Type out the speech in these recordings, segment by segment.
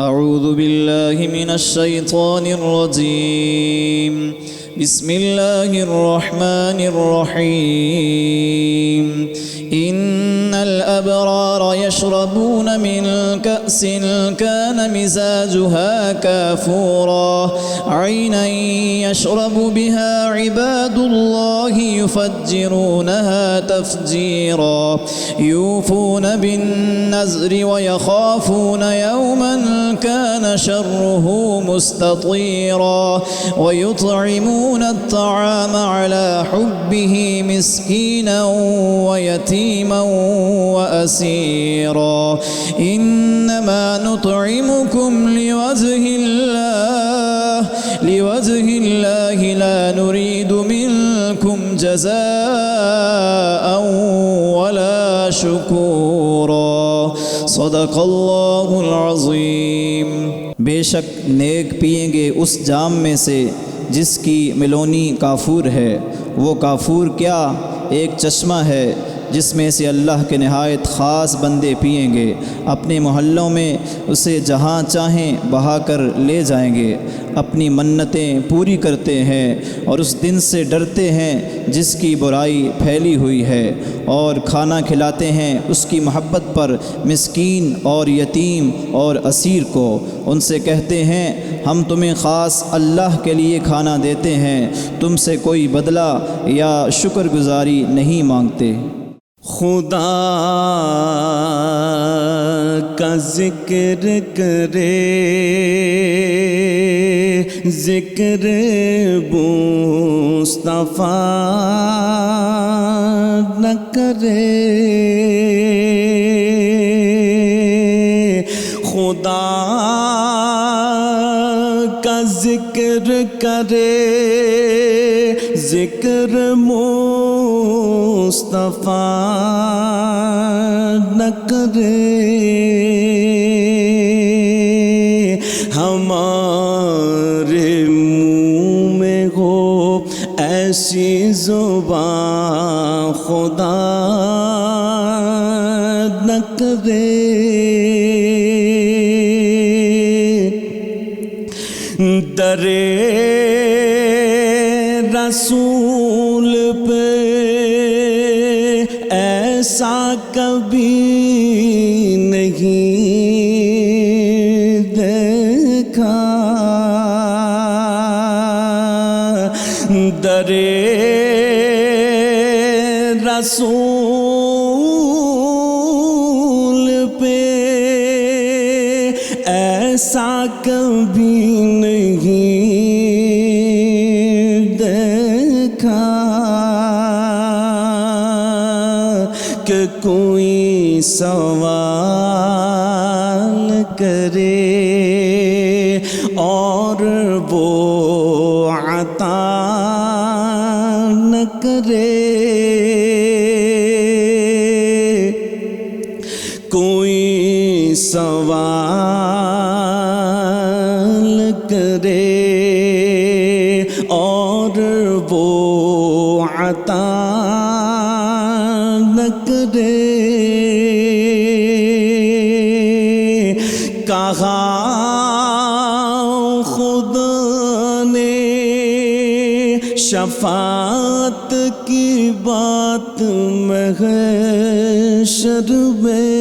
अऊज़ु बिल्लाहि मिनश्शैतानिर्रजीम बिस्मिल्लाहिर्रहमानिर्रहीम इन्नल अबरार यशरबून मिन कअसिन कान मिज़ाजुहा काफूरा ऐनन यशरबु बिहा इबादुल्लाहि युफज्जिरूनहा तफजीरा यूफून बिन्नज़्रि व यख़ाफून यौमन कान शर्रुहु मुस्ततीरा व युत्इमून अत्तआम अला हुब्बिहि मिस्कीनन व यतीमन व असीरा इन्नमा नुत्इमुकुम लिवजहिल्लाहि ला नुरीदु मिनकुम जज़ाअन वला शुकूरा सदक़ल्लाहुल अज़ीम। बेशक नेक पिएंगे उस जाम में से जिसकी मिलोनी काफूर है। वो काफूर क्या, एक चश्मा है जिसमें से अल्लाह के नहायत ख़ास बंदे पिएंगे। अपने मोहल्लों में उसे जहाँ चाहें बहा कर ले जाएंगे। अपनी मन्नतें पूरी करते हैं और उस दिन से डरते हैं जिसकी बुराई फैली हुई है, और खाना खिलाते हैं उसकी मोहब्बत पर मिस्कीन और यतीम और असीर को। उनसे कहते हैं हम तुम्हें ख़ास अल्लाह के लिए खाना देते हैं, तुमसे कोई बदला या शुक्रगुजारी नहीं मांगते। खुदा का जिक्र करे, जिक्र मुस्तफ़ा न करे। खुदा का जिक्र करे, जिक्र मुस्तफ़ा न करे। हमारे मुँह में हो ऐसी ज़ुबान, खुदा न करे। दरे रसूल पे ऐसा कभी नहीं देखा। दरे रसूल पे ऐसा कभी नहीं देखा कि कोई सवाल करे और वो अता न करे। कोई सवाल करे और वो अता न करे। कहा खुदा ने शफात की बात महशर में।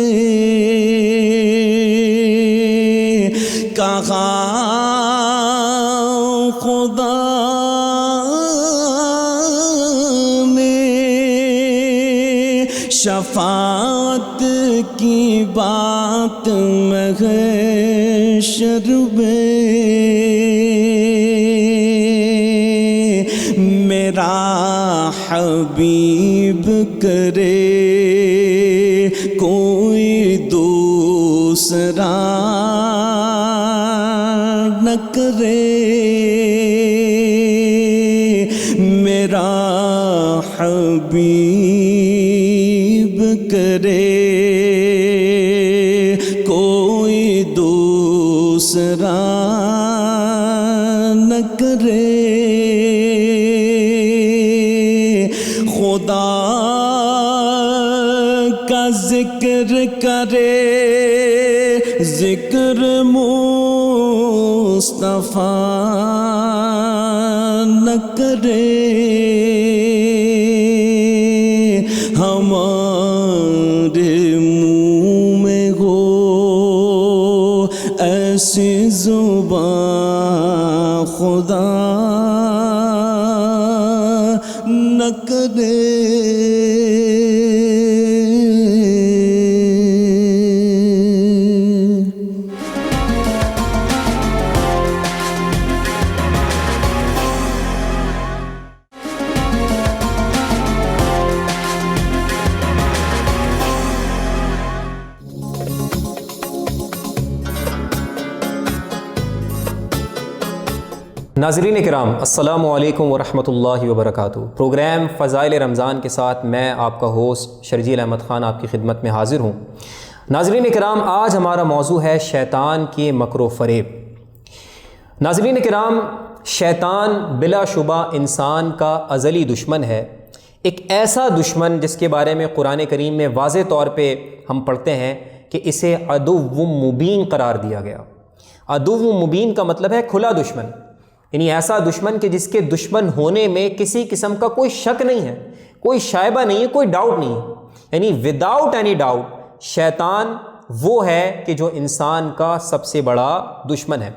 कहा खुदा ने शफात की बात महशर में। मेरा हबीब करे कोई दूसरा न करे। मेरा हबीब करे कोई दूसरा न करे। खुदा का जिक्र करे, जिक्र मुस्तफा न करे, हमारे मुँह में हो ऐसी ज़ुबान खुदा न करे। नाज़रीन किराम, अस्सलामु अलैकुम वरहमतुल्लाहि वबरकातुहू। प्रोग्राम फ़ज़ाइल रमज़ान के साथ मैं आपका होस्ट शर्जील अहमद ख़ान आपकी खिदमत में हाज़िर हूँ। नाज़रीन किराम, आज हमारा मौजू है शैतान के मकर व फ़रेब। नाज़रीन किराम, शैतान बिलाशुबा इंसान का अज़ली दुश्मन है, एक ऐसा दुश्मन जिसके बारे में कुरान करीम में वाज़े तौर पे हम पढ़ते हैं कि इसे अदुव्वुम मुबीन करार दिया गया। अदुव्वुम मुबीन का मतलब है खुला दुश्मन, यानी ऐसा दुश्मन कि जिसके दुश्मन होने में किसी किस्म का कोई शक नहीं है, कोई शायबा नहीं है, कोई डाउट नहीं है, यानी विदाउट एनी डाउट शैतान वो है कि जो इंसान का सबसे बड़ा दुश्मन है।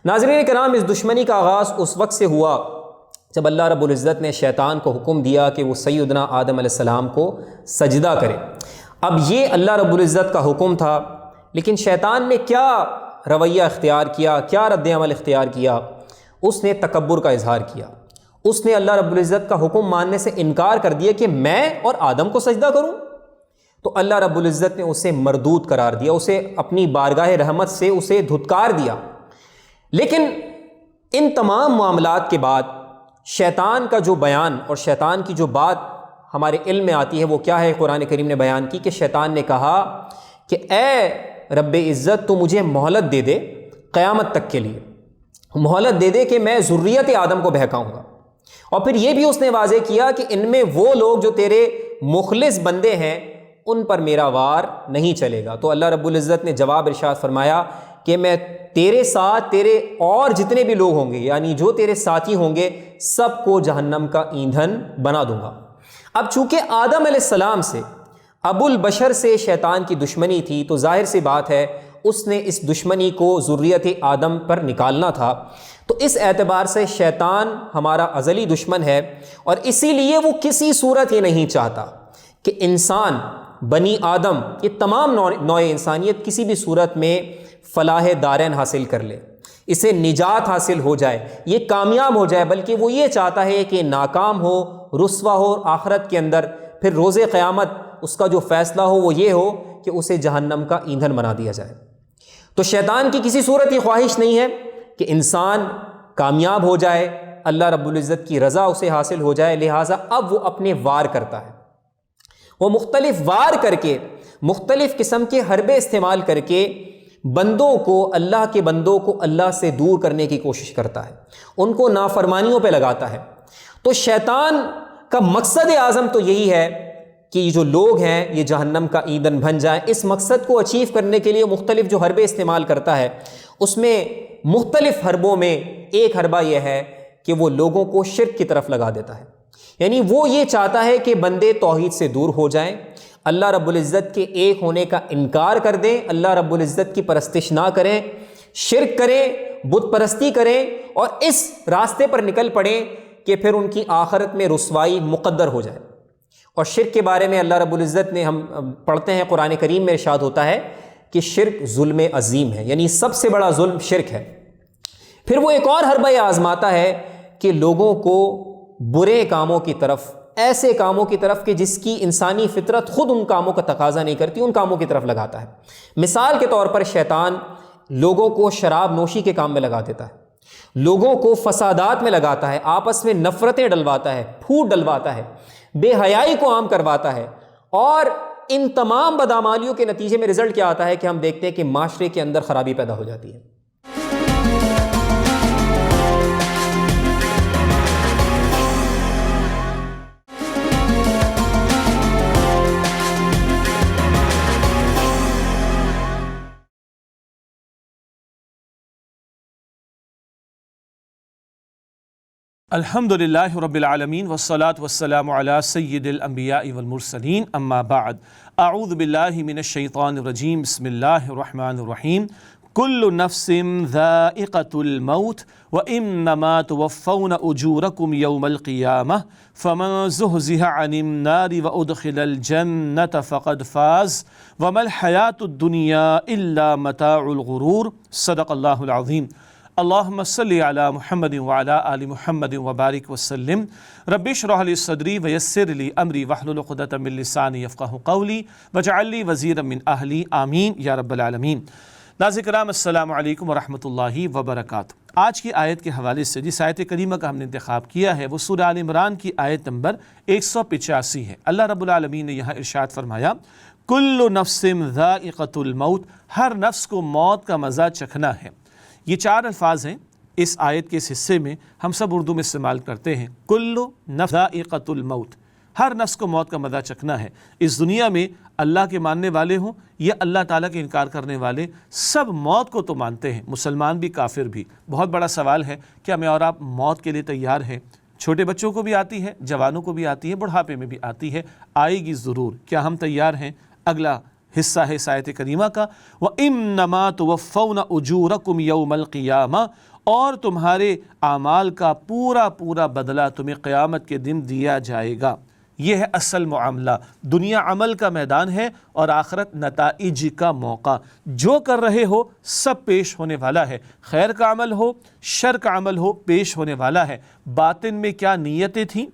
नाज़रीन किराम, इस दुश्मनी का आगाज़ उस वक्त से हुआ जब अल्लाह रब्बुल इज़्ज़त ने शैतान को हुक्म दिया कि वो सैयदना आदम अलैहिस्सलाम को सजदा करे। अब ये अल्लाह रब्बुल इज़्ज़त का हुक्म था, लेकिन शैतान ने क्या रवैया इख्तियार किया, क्या रद्द-ए-अमल इख्तियार किया? उसने तकब्बुर का इजहार किया। उसने अल्लाह रब्बुल इज़्ज़त का हुक्म मानने से इनकार कर दिया कि मैं और आदम को सजदा करूं। तो अल्लाह रब्बुल इज़्ज़त ने उसे मरदूद करार दिया, उसे अपनी बारगाह रहमत से उसे धुतकार दिया। लेकिन इन तमाम मामलात के बाद शैतान का जो बयान और शैतान की जो बात हमारे इल्म में आती है वो क्या है? कुरान करीम ने बयान की कि शैतान ने कहा कि ए रब्बे इज़्ज़त, तू मुझे मोहलत दे दे, क़यामत तक के लिए मोहलत दे दे कि मैं ज़ुर्रियत आदम को बहकाऊँगा। और फिर ये भी उसने वाज़े किया कि इनमें वो लोग जो तेरे मुखलिस बंदे हैं उन पर मेरा वार नहीं चलेगा। तो अल्लाह रब्बुल इज़्ज़त ने जवाब इरशाद फरमाया कि मैं तेरे साथ तेरे और जितने भी लोग होंगे, यानी जो तेरे साथी होंगे, सबको जहन्नम का ईंधन बना दूंगा। अब चूँकि आदम अलैहिस्सलाम से, अबुल बशर से शैतान की दुश्मनी थी, तो जाहिर सी बात है उसने इस दुश्मनी को ज़ुर्रियत आदम पर निकालना था। तो इस एतबार से शैतान हमारा अज़ली दुश्मन है और इसीलिए वो किसी सूरत ये नहीं चाहता कि इंसान, बनी आदम, ये तमाम नौए इंसानियत किसी भी सूरत में फ़लाह दारैन हासिल कर ले, इसे निजात हासिल हो जाए, ये कामयाब हो जाए, बल्कि वो ये चाहता है कि नाकाम हो, रुस्वा हो, आखिरत के अंदर फिर रोज़े क़यामत उसका जो फ़ैसला हो वो ये हो कि उसे जहन्नम का ईंधन बना दिया जाए। तो शैतान की किसी सूरत ये ख्वाहिश नहीं है कि इंसान कामयाब हो जाए, अल्लाह रब्बुल इज़्ज़त की रज़ा उसे हासिल हो जाए। लिहाजा अब वो अपने वार करता है, वो मुख्तलिफ वार करके, मुख्तलिफ किस्म के हरबे इस्तेमाल करके बंदों को, अल्लाह के बंदों को अल्लाह से दूर करने की कोशिश करता है, उनको नाफरमानियों पे लगाता है। तो शैतान का मकसद आज़म तो यही है कि ये जो लोग हैं ये जहन्नम का ईंधन बन जाएं। इस मकसद को अचीव करने के लिए मुख्तलिफ जो हरबे इस्तेमाल करता है, उसमें मुख्तलिफ हरबों में एक हरबा यह है कि वो लोगों को शिर्क की तरफ लगा देता है। यानी वो ये चाहता है कि बंदे तौहीद से दूर हो जाएं, अल्लाह रब्बुल इज़्ज़त के एक होने का इनकार कर दें, अल्लाह रब्बुल इज़्ज़त की परस्तिश ना करें, शिर्क करें, बुत परस्ती करें और इस रास्ते पर निकल पड़ें कि फिर उनकी आखिरत में रुसवाई मुक़द्दर हो जाए। और शिर्क के बारे में अल्लाह रब्बुल इज़्ज़त ने, हम पढ़ते हैं कुरान करीम में इरशाद होता है कि शिर्क ज़ुल्म अज़ीम है, यानी सबसे बड़ा जुल्म शिर्क है। फिर वो एक और हरबा आज़माता है कि लोगों को बुरे कामों की तरफ, ऐसे कामों की तरफ कि जिसकी इंसानी फितरत खुद उन कामों का तकाजा नहीं करती, उन कामों की तरफ लगाता है। मिसाल के तौर पर शैतान लोगों को शराब नोशी के काम में लगा देता है, लोगों को फसादात में लगाता है, आपस में नफ़रतें डलवाता है, फूट डलवाता है, बेहयाई को आम करवाता है। और इन तमाम बदआमालियों के नतीजे में रिजल्ट क्या आता है कि हम देखते हैं कि माशरे के अंदर खराबी पैदा हो जाती है। अल्हम्दुलिल्लाहि रब्बिल आलमीन वस्सलातु वस्सलामु अला सय्यिदिल अंबियाइ वल मुरसलीन अम्मा बाद अऊज़ु बिल्लाहि मिनश शैतानिर रजीम बिस्मिल्लाहिर रहमानिर रहीम कुल्लु नफ्सिन ज़ाइक़तुल मौत व इन्नमा तुवफ़्फ़ौना उजूरकुम यौमल क़ियामह फ़मन ज़ुहज़िहा अनिन नारि व उदख़िलल जन्नत फ़क़द फ़ाज़ व मल हयातुद दुनिया इल्ला मताउल गुरूर सदक़ल्लाहुल अज़ीम। अल्लाहुम्मा सल्लि अला मुहम्मद व अला आलि मुहम्मद व बारिक वसल्लिम। रब्बि इश्रह ली सदरी व यस्सिर ली अमरी वहलुल उक़दतम मिन लिसानी यफ़क़हू क़ौली वजअल ली वज़ीरम मिन अहली आमीन या रब्बल आलमीन। नाज़रीन किराम अस्सलामु अलैकुम व रहमतुल्लाहि व बरकातुहू। आज की आयत के हवाले से जिस आयत करीमा का हमने इंतखाब किया है वो सूरह आल इमरान की आयत नंबर 185 है। अल्लाह रब्बुल आलमीन ने यहाँ इरशाद फरमाया कुल्लु नफ्सिन ज़ाइक़तुल मौत, हर नफ्स को मौत का मज़ा चखना है। ये 4 अल्फाज हैं इस आयत के इस हिस्से में, हम सब उर्दू में इस्तेमाल करते हैं। कुल्लु नफ्स ज़ाइक़तुल मौत, हर नफ्स को मौत का मज़ा चखना है। इस दुनिया में अल्लाह के मानने वाले हों या अल्लाह ताला के इनकार करने वाले, सब मौत को तो मानते हैं, मुसलमान भी काफिर भी। बहुत बड़ा सवाल है, क्या मैं और आप मौत के लिए तैयार हैं? छोटे बच्चों को भी आती है, जवानों को भी आती है, बुढ़ापे में भी आती है, आएगी ज़रूर। क्या हम तैयार हैं? अगला हिस्सा है इस आयत करीमा का, व इन्नमा तुवफ़्फ़ौना उजूरकुम यौमल क़ियामा, और तुम्हारे आमाल का पूरा पूरा बदला तुम्हें क़यामत के दिन दिया जाएगा। यह है असल मामला। दुनिया अमल का मैदान है और आखिरत नताइज का मौका। जो कर रहे हो सब पेश होने वाला है, खैर का अमल हो शर का अमल हो पेश होने वाला है। बातिन में क्या नीयतें थीं,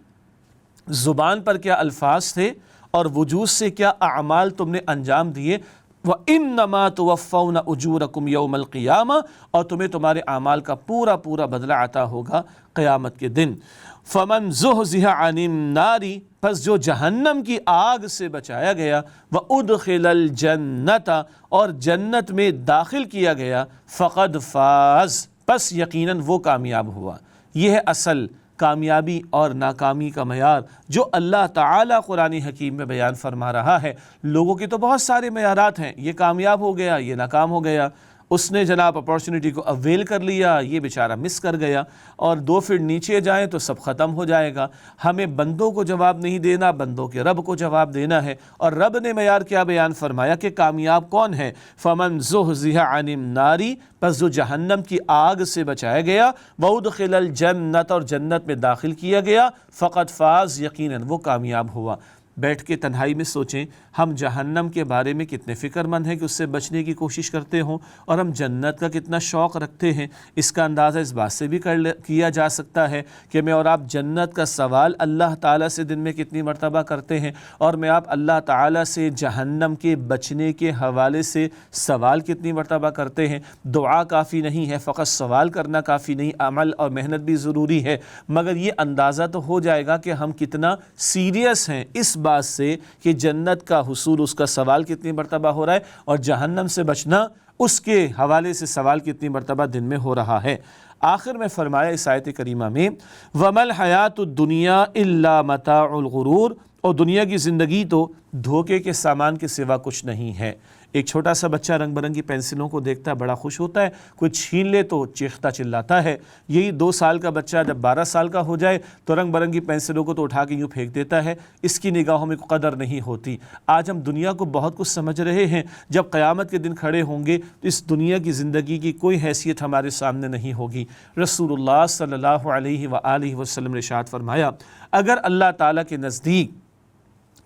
ज़ुबान पर क्या अल्फाज थे और वजूद से क्या अमाल तुमने अंजाम दिए। व इन्नमा तुवफ़्फ़ौना उजूरकुम यौमल क़ियामा, और तुम्हें तुम्हारे आमाल का पूरा पूरा बदला अता होगा क़यामत के दिन। फ़मन ज़ुहज़िहा अनिन नारी, बस जो जहन्नम की आग से बचाया गया, व उदख़िलल जन्नत, और जन्नत में दाखिल किया गया, फ़क़द फ़ाज़, बस यकीनन वो कामयाब हुआ। यह है असल कामयाबी और नाकामी का मयार जो अल्लाह ताला कुरान हकीम में बयान फरमा रहा है। लोगों के तो बहुत सारे मयारात हैं, ये कामयाब हो गया, ये नाकाम हो गया, उसने जनाब अपॉर्चुनिटी को अवेल कर लिया, ये बेचारा मिस कर गया, और 2 फीट नीचे जाएं तो सब ख़त्म हो जाएगा। हमें बंदों को जवाब नहीं देना, बंदों के रब को जवाब देना है। और रब ने मयार क्या बयान फरमाया कि कामयाब कौन है? फ़मन ज़ुहज़िहा अनिन नारी, बस जो जहन्नम की आग से बचाया गया, व उदख़िलल जन्नत, और जन्नत में दाखिल किया गया, फ़क़द फ़ाज़, यकीनन वो कामयाब हुआ। बैठ के तन्हाई में सोचें, हम जहन्नम के बारे में कितने फ़िक्रमंद हैं कि उससे बचने की कोशिश करते हों, और हम जन्नत का कितना शौक़ रखते हैं। इसका अंदाज़ा इस बात से भी किया जा सकता है कि मैं और आप जन्नत का सवाल अल्लाह ताला से दिन में कितनी मरतबा करते हैं, और मैं आप अल्लाह ताला से जहन्नम के बचने के हवाले से सवाल कितनी मरतबा करते हैं। दुआ काफ़ी नहीं है, फ़क़त सवाल करना काफ़ी नहीं, अमल और मेहनत भी ज़रूरी है। मगर ये अंदाज़ा तो हो जाएगा कि हम कितना सीरियस हैं इस बात से कि जन्नत का हुसूल, उसका सवाल कितनी मरतबा हो रहा है, और जहन्नम से बचना उसके हवाले से सवाल कितनी मरतबा दिन में हो रहा है। आखिर में फरमाया इस आयत करीमा में, वमल हयातुद दुनिया इल्ला मताउल गुरूर, और दुनिया की ज़िंदगी तो धोखे के सामान के सिवा कुछ नहीं है। एक छोटा सा बच्चा रंग बिरंगी पेंसिलों को देखता है, बड़ा खुश होता है, कोई छीन ले तो चीखता चिल्लाता है। यही 2 साल का बच्चा जब 12 साल का हो जाए तो रंग बिरंगी पेंसिलों को तो उठा के यूँ फेंक देता है, इसकी निगाहों में कदर नहीं होती। आज हम दुनिया को बहुत कुछ समझ रहे हैं, जब क़यामत के दिन खड़े होंगे तो इस दुनिया की ज़िंदगी की कोई हैसियत हमारे सामने नहीं होगी। रसूलुल्लाह सल्लल्लाहु अलैहि वसल्लम ने इरशाद फरमाया, अगर अल्लाह ताला के नज़दीक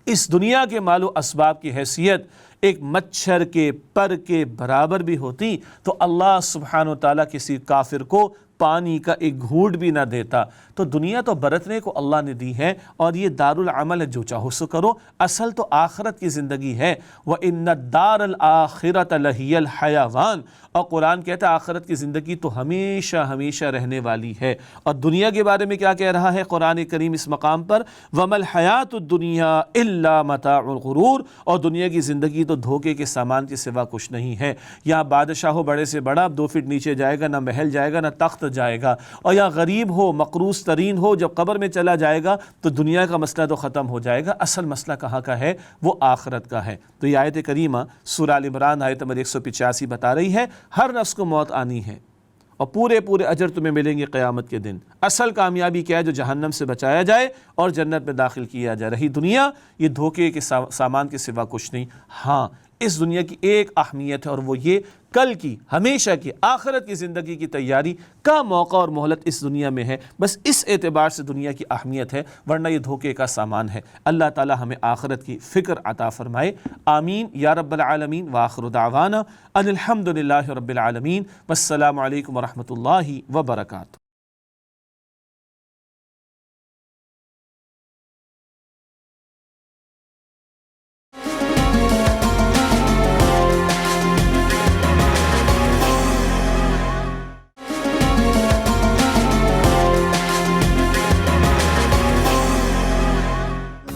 इस दुनिया के मालो असबाब की हैसियत एक मच्छर के पर के बराबर भी होती तो अल्लाह सुब्हानो ताला किसी काफिर को पानी का एक घूंट भी ना देता। तो दुनिया तो बरतने को अल्लाह ने दी है, और ये दारुल अमल है, जो चाहो सो करो। असल तो आखिरत की ज़िंदगी है। व इन्ना दारल आखिरत लहियल हयावान, और कुरान कहता है आखिरत की ज़िंदगी तो हमेशा हमेशा रहने वाली है। और दुनिया के बारे में क्या कह रहा है कुरान करीम इस मकाम पर, वमल हयातुद दुनिया इल्ला मताउल गुरूर, और दुनिया की ज़िंदगी तो धोखे के सामान के सिवा कुछ नहीं है। यहाँ बादशाह हो बड़े से बड़ा, 2 फीट नीचे जाएगा, ना महल जाएगा ना तख्त जाएगा, और या गरीब हो मकरूस तरीन हो, जब कब्र में चला जाएगा तो दुनिया का मसला तो ख़त्म हो जाएगा। असल मसला कहाँ का है? वो आखिरत का है। तो ये आयत करीमा सूरह आल इमरान आयत नंबर 185 बता रही है हर नफ्स को मौत आनी है, और पूरे पूरे अजर तुम्हें मिलेंगे क़यामत के दिन। असल कामयाबी क्या है? जो जहन्नम से बचाया जाए और जन्नत में दाखिल किया जाए। रही दुनिया, ये धोखे के सामान के सिवा कुछ नहीं। हाँ, इस दुनिया की एक अहमियत है और वो ये, कल की, हमेशा की, आखिरत की ज़िंदगी की तैयारी का मौका और मोहलत इस दुनिया में है। बस इस एतबार से दुनिया की अहमियत है, वरना ये धोखे का सामान है। अल्लाह ताला हमें आखिरत की फ़िक्र अता फ़रमाए। आमीन या रब्बल आलमीन। व आखिरु दावाना अनिल हम्दुलिल्लाहि रब्बिल आलमीन। वस्सलामु अलैकुम व रहमतुल्लाहि व बरकातुहू।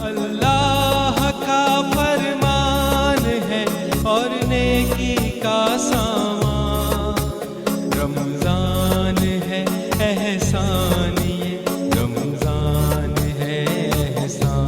अल्लाह का फरमान है और नेकी का सामान, रमज़ान है एहसान, ये रमज़ान है एहसान।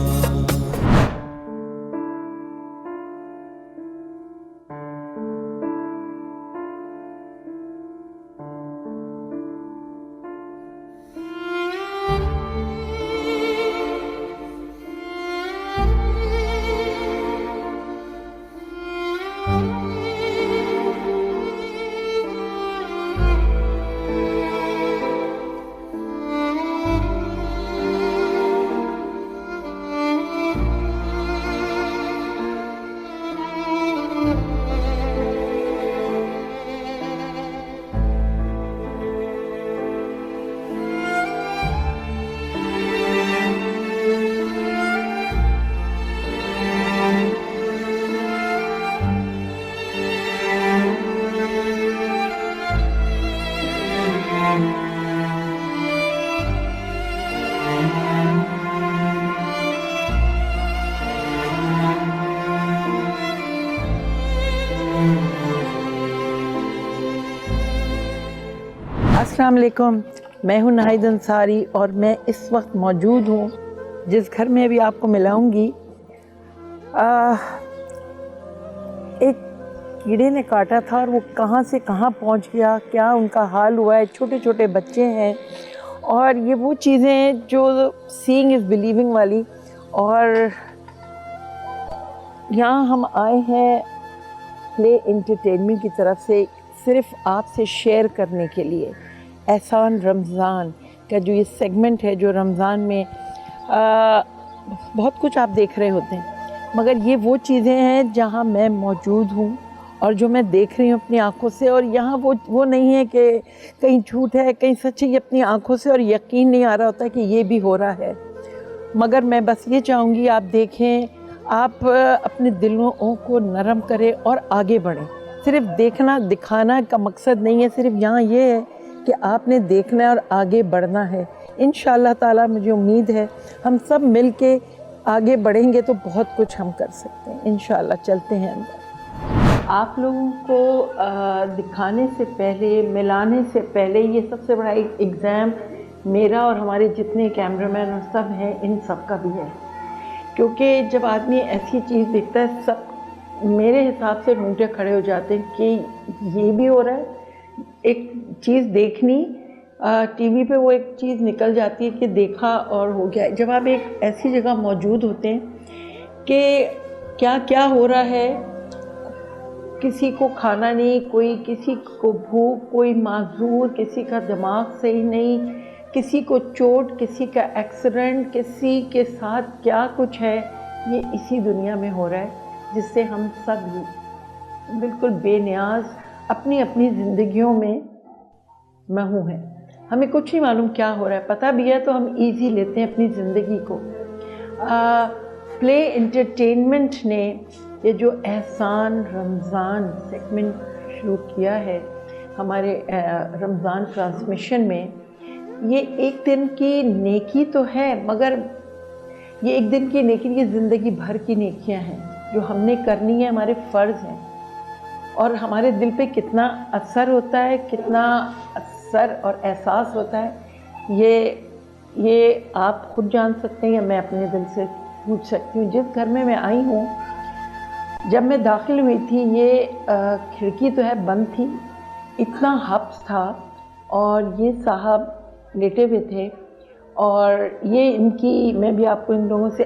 अस्सलाम वालेकुम, मैं हूं नाहिद अंसारी और मैं इस वक्त मौजूद हूं जिस घर में अभी आपको मिलाऊंगी। एक कीड़े ने काटा था और वो कहां से कहां पहुंच गया, क्या उनका हाल हुआ है। छोटे छोटे बच्चे हैं और ये वो चीज़ें हैं जो सीइंग इज़ बिलीविंग वाली। और यहाँ हम आए हैं प्ले एंटरटेनमेंट की तरफ से सिर्फ़ आपसे शेयर करने के लिए एहसान रमज़ान का जो ये सेगमेंट है, जो रमज़ान में बहुत कुछ आप देख रहे होते हैं, मगर ये वो चीज़ें हैं जहाँ मैं मौजूद हूँ और जो मैं देख रही हूँ अपनी आँखों से। और यहाँ वो नहीं है कि कहीं झूठ है कहीं सच है, ये अपनी आँखों से और यकीन नहीं आ रहा होता कि ये भी हो रहा है। मगर मैं बस ये चाहूँगी आप देखें, आप अपने दिलों को नरम करें और आगे बढ़ें। सिर्फ देखना दिखाना का मकसद नहीं है, सिर्फ यहाँ ये है कि आपने देखना है और आगे बढ़ना है। इंशाअल्लाह ताला मुझे उम्मीद है हम सब मिल के आगे बढ़ेंगे तो बहुत कुछ हम कर सकते हैं इंशाअल्लाह। चलते हैं अंदर। आप लोगों को दिखाने से पहले, मिलाने से पहले, ये सबसे बड़ा एक एग्ज़ाम मेरा और हमारे जितने कैमरामैन और सब हैं इन सब का भी है। क्योंकि जब आदमी ऐसी चीज़ देखता है, सब मेरे हिसाब से रोंगटे खड़े हो जाते हैं कि ये भी हो रहा है। एक चीज़ देखनी, टीवी पे वो एक चीज़ निकल जाती है कि देखा और हो गया। जब आप एक ऐसी जगह मौजूद होते हैं कि क्या क्या हो रहा है, किसी को खाना नहीं, कोई किसी को भूख, कोई माजूर, किसी का दिमाग सही नहीं, किसी को चोट, किसी का एक्सीडेंट, किसी के साथ क्या कुछ है, ये इसी दुनिया में हो रहा है जिससे हम सब बिल्कुल बेनियाज अपनी अपनी ज़िंदगियों में महू हैं। हमें कुछ नहीं मालूम क्या हो रहा है, पता भी है तो हम इजी लेते हैं अपनी ज़िंदगी को। प्ले एंटरटेनमेंट ने ये जो एहसान रमज़ान सेगमेंट शुरू किया है हमारे रमज़ान ट्रांसमिशन में, ये एक दिन की नेकी तो है, मगर ये एक दिन की नेकी, ये ज़िंदगी भर की नेकियां हैं जो हमने करनी है, हमारे फ़र्ज़ हैं। और हमारे दिल पे कितना असर होता है, कितना असर और एहसास होता है, ये आप खुद जान सकते हैं या मैं अपने दिल से पूछ सकती हूँ। जिस घर में मैं आई हूँ, जब मैं दाखिल हुई थी, ये खिड़की तो है बंद थी, इतना हब्स था और ये साहब लेटे हुए थे और ये इनकी, मैं भी आपको इन लोगों से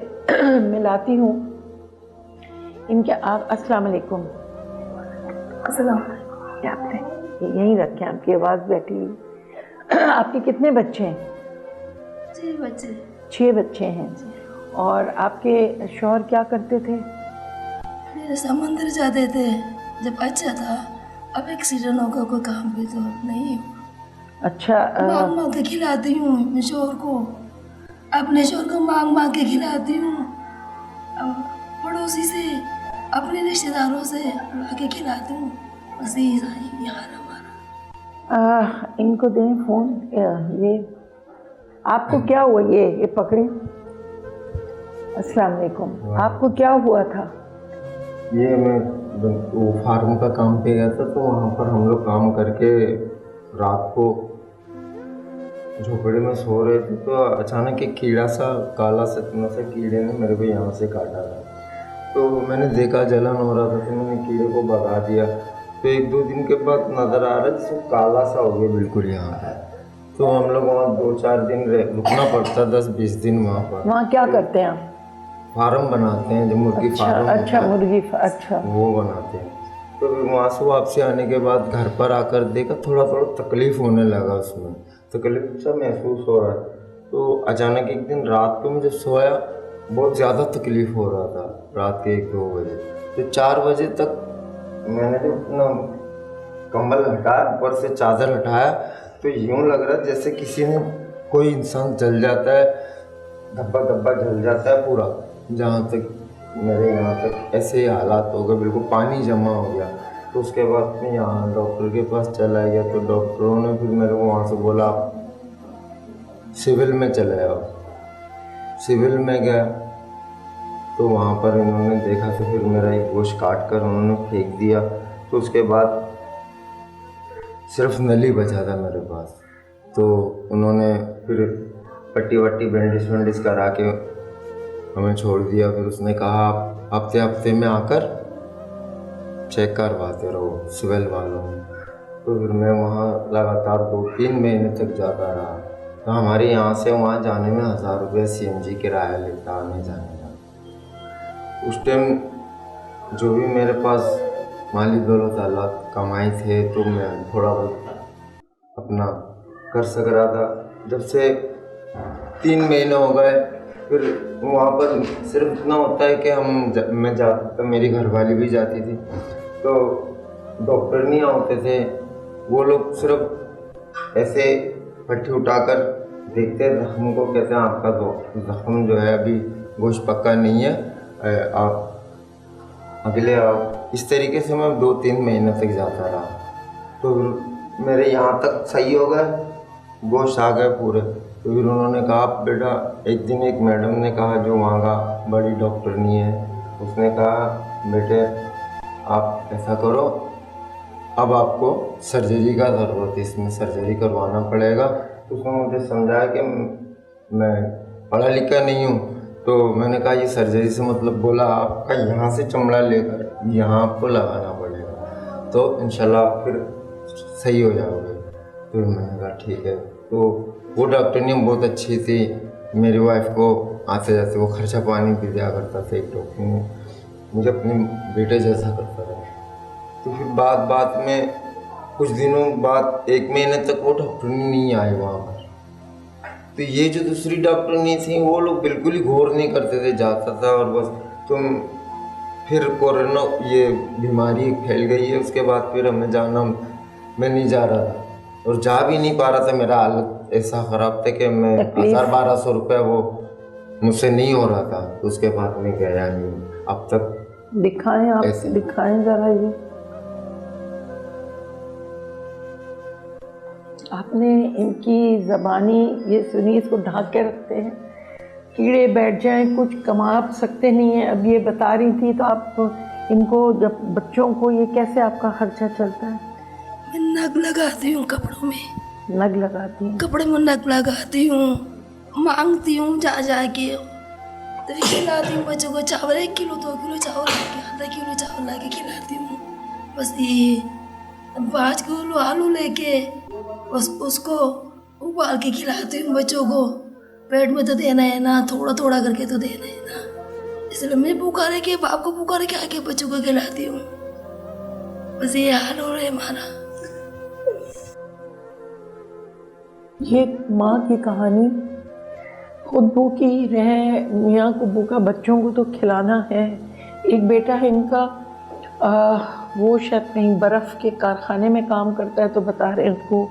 मिलाती हूँ। इनके आप अस्सलाम वालेकुम। अस्सलाम। आपने यहीं रखें, आपकी आवाज़ बैठी हुई। आपके कितने बच्चे हैं? 6 बच्चे। 6 बच्चे हैं। और आपके शौहर क्या करते थे? फिर समंदर जाते थे जब अच्छा था, अब एक्सीडेंट होगा, कोई काम भी तो नहीं। अच्छा। मांग मांग के खिलाती हूँ अपने शोर को, अपने शोर को मांग मांग के खिलाती हूँ। अब पड़ोसी से, अपने रिश्तेदारों से ला के खिलाती हूँ। बस यही यार हमारा। इनको दें फ़ोन। ये आपको क्या हुआ? ये पकड़े। अस्सलाम वालेकुम। आपको क्या हुआ था? ये मैं वो फार्म का काम पे गया था, तो वहाँ पर हम लोग काम करके रात को झोपड़े में सो रहे थे, तो अचानक एक कीड़ा सा, काला सतना सा कीड़े ने मेरे को यहाँ से काटा था। तो मैंने देखा जलन हो रहा था, तो मैंने कीड़े को भगा दिया। तो 1-2 दिन के बाद नज़र आ रहा है जैसे काला सा हो गया बिल्कुल यहाँ पर। तो हम लोग वहाँ 2-4 दिन रुकना पड़ता, 10-20 दिन वहाँ पर। वहाँ क्या करते हैं आप? फार्म बनाते हैं, जो मुर्गी फार्म। अच्छा मुर्गी। अच्छा, वो बनाते हैं। तो फिर वहाँ से वापसी आने के बाद घर पर आकर देखा थोड़ा तकलीफ़ होने लगा, उसमें तकलीफ सा महसूस हो रहा है। तो अचानक एक दिन रात को मुझे सोया, बहुत ज़्यादा तकलीफ़ हो रहा था, रात के 1-2 बजे। तो 4 बजे तक मैंने जब अपना कंबल हटाया, ऊपर से चादर हटाया, तो यूँ लग रहा है जैसे किसी ने, कोई इंसान जल जाता है, धब्बा धब्बा जल जाता है पूरा, जहाँ तक मेरे यहाँ तक ऐसे ही हालात हो गए, बिल्कुल पानी जमा हो गया। तो उसके बाद मैं यहाँ डॉक्टर के पास चला गया, तो डॉक्टरों ने फिर मेरे को वहाँ से बोला आप सिविल में चले आओ। सिविल में गया तो वहाँ पर इन्होंने देखा, तो फिर मेरा एक गोश्त काट कर उन्होंने फेंक दिया। तो उसके बाद सिर्फ नली बचा था मेरे पास, तो उन्होंने फिर पट्टी वट्टी बैंडेज वैंडेज करा के हमें छोड़ दिया। फिर उसने कहा आप हफ्ते हफ्ते में आकर चेक करवाते रहो सिविल वालों में। तो फिर मैं वहाँ लगातार 2-3 महीने तक जाता रहा। तो हमारे यहाँ से वहाँ जाने में 1000 रुपये CNG किराया लेता आने जाने का। उस टाइम जो भी मेरे पास माली दौलत अल्लाह कमाई थे, तो मैं थोड़ा बहुत अपना कर सक रहा था। जब से 3 महीने हो गए, फिर वहाँ पर सिर्फ इतना होता है कि मैं जाता था, मेरी घरवाली भी जाती थी, तो डॉक्टर नहीं होते थे, वो लोग सिर्फ ऐसे पट्टी उठाकर देखते हमको, कहते हैं आपका जख्म जो है अभी गोश्त पक्का नहीं है, आप अगले आप। इस तरीके से मैं 2-3 महीने तक जाता रहा। तो फिर मेरे यहाँ तक सही हो गए, गोश्त आ गए पूरे। तो फिर उन्होंने कहा बेटा, एक दिन एक मैडम ने कहा जो वहाँ का बड़ी डॉक्टर नहीं है, उसने कहा बेटे आप ऐसा करो, अब आपको सर्जरी का ज़रूरत है, इसमें सर्जरी करवाना पड़ेगा। तो उसने मुझे समझाया कि मैं पढ़ा लिखा नहीं हूँ, तो मैंने कहा ये सर्जरी से मतलब, बोला आपका यहाँ से चमड़ा लेकर यहाँ आपको लगाना पड़ेगा, तो इंशाल्लाह आप फिर सही हो जाओगे। फिर मैंने कहा ठीक है। तो वो डॉक्टरनी बहुत अच्छी थी, मेरी वाइफ को आते जाते वो खर्चा पानी भी दिया करता था। एक डॉक्टर मुझे अपने बेटे जैसा करता था। तो फिर बात में कुछ दिनों बाद 1 महीने तक वो डॉक्टरनी नहीं आई वहाँ पर। तो ये जो दूसरी डॉक्टरनी थी, वो लोग बिल्कुल ही गौर नहीं करते थे, जाता था और बस तुम। फिर कोरोना ये बीमारी फैल गई है, उसके बाद फिर हमें जाना, मैं नहीं जा रहा था और जा भी नहीं पा रहा था। मेरा हालत ऐसा ख़राब था कि मैं 1000-1200 रुपये वो मुझसे नहीं हो रहा था। तो उसके बाद मैं गया नहीं अब तक। दिखाएं आप, दिखाएं ज़रा। ये आपने इनकी ज़बानी ये सुनी, इसको ढाँक के रखते हैं, कीड़े बैठ जाएं, कुछ कमा सकते नहीं हैं। अब ये बता रही थी, तो आप इनको, जब बच्चों को, ये कैसे आपका खर्चा चलता है? मैं नग लगाती हूँ कपड़ों में, नग लगाती हूँ, कपड़े में नग लगाती हूँ, मांगती हूँ जा के, तो खिलाती हूँ बच्चों को। चावल 1 किलो 2 किलो चावल ला के, आधा किलो चावल ला के खिलाती हूँ। बस ये 5 किलो आलू लेके उसको उबाल के खिलाती हूँ बच्चों को। पेट में तो देना है ना, थोड़ा थोड़ा करके तो देना है ना, इसलिए मैं भूखा रह के बाप को भूखा रह के आके बच्चों को खिलाती हूँ। बस ये हाल हो रहा है हमारा। ये माँ की कहानी, खुद भूखी रहे, मियाँ को भूखा, बच्चों को तो खिलाना है। एक बेटा है इनका, वो शायद कहीं बर्फ़ के कारखाने में काम करता है, तो बता रहे हैं उसको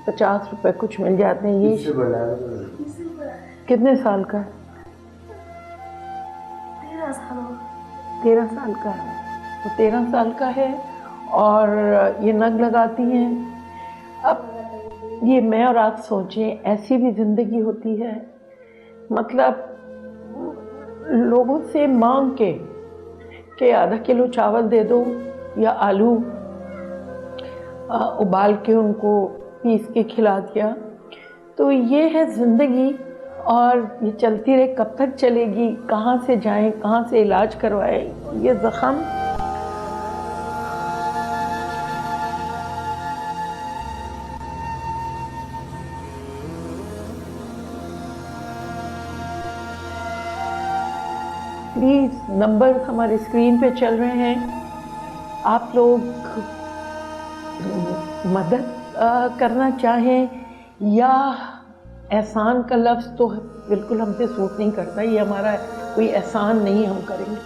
50 रुपए कुछ मिल जाते हैं। ये कितने साल का है? 13 साल। 13 साल का है। तो 13 साल का है और ये नग लगाती हैं। अब ये मैं और आप सोचें, ऐसी भी ज़िंदगी होती है, मतलब लोगों से मांग के आधा किलो चावल दे दो या आलू उबाल के उनको पीस के खिला दिया। तो ये है ज़िंदगी और ये चलती रहे, कब तक चलेगी, कहाँ से जाएं, कहाँ से इलाज करवाएं, ये ज़ख़म। प्लीज़ नंबर हमारे स्क्रीन पे चल रहे हैं, आप लोग मदद करना चाहें या एहसान का लफ्ज़ तो बिल्कुल हमसे सूट नहीं करता, ये हमारा कोई एहसान नहीं हम करेंगे।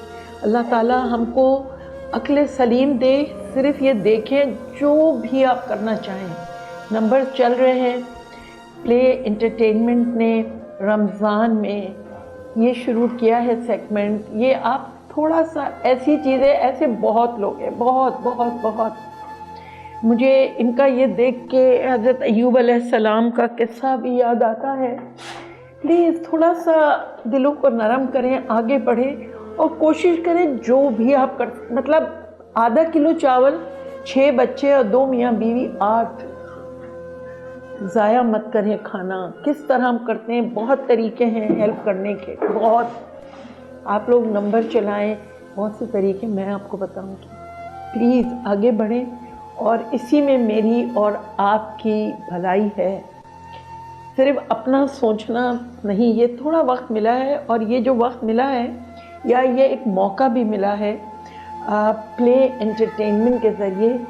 अल्लाह ताला हमको अक्ल सलीम दे, सिर्फ़ ये देखें जो भी आप करना चाहें। नंबर चल रहे हैं। प्ले एंटरटेनमेंट ने रमज़ान में ये शुरू किया है सेगमेंट। ये आप थोड़ा सा ऐसी चीज़ें, ऐसे बहुत लोग हैं, बहुत बहुत बहुत। मुझे इनका ये देख के हज़रत अय्यूब अलैहिस्सलाम का किस्सा भी याद आता है। प्लीज़ थोड़ा सा दिलों को नरम करें, आगे बढ़ें और कोशिश करें जो भी आप कर, मतलब आधा किलो चावल, 6 बच्चे और 2 मियाँ बीवी, 8, ज़ाया मत करें खाना। किस तरह हम करते हैं, बहुत तरीके हैं हेल्प करने के, बहुत। आप लोग नंबर चलाएं, बहुत से तरीके मैं आपको बताऊंगी। प्लीज़ आगे बढ़ें और इसी में मेरी और आपकी भलाई है। सिर्फ अपना सोचना नहीं, ये थोड़ा वक्त मिला है और ये जो वक्त मिला है या ये एक मौका भी मिला है, प्ले एंटरटेनमेंट के ज़रिए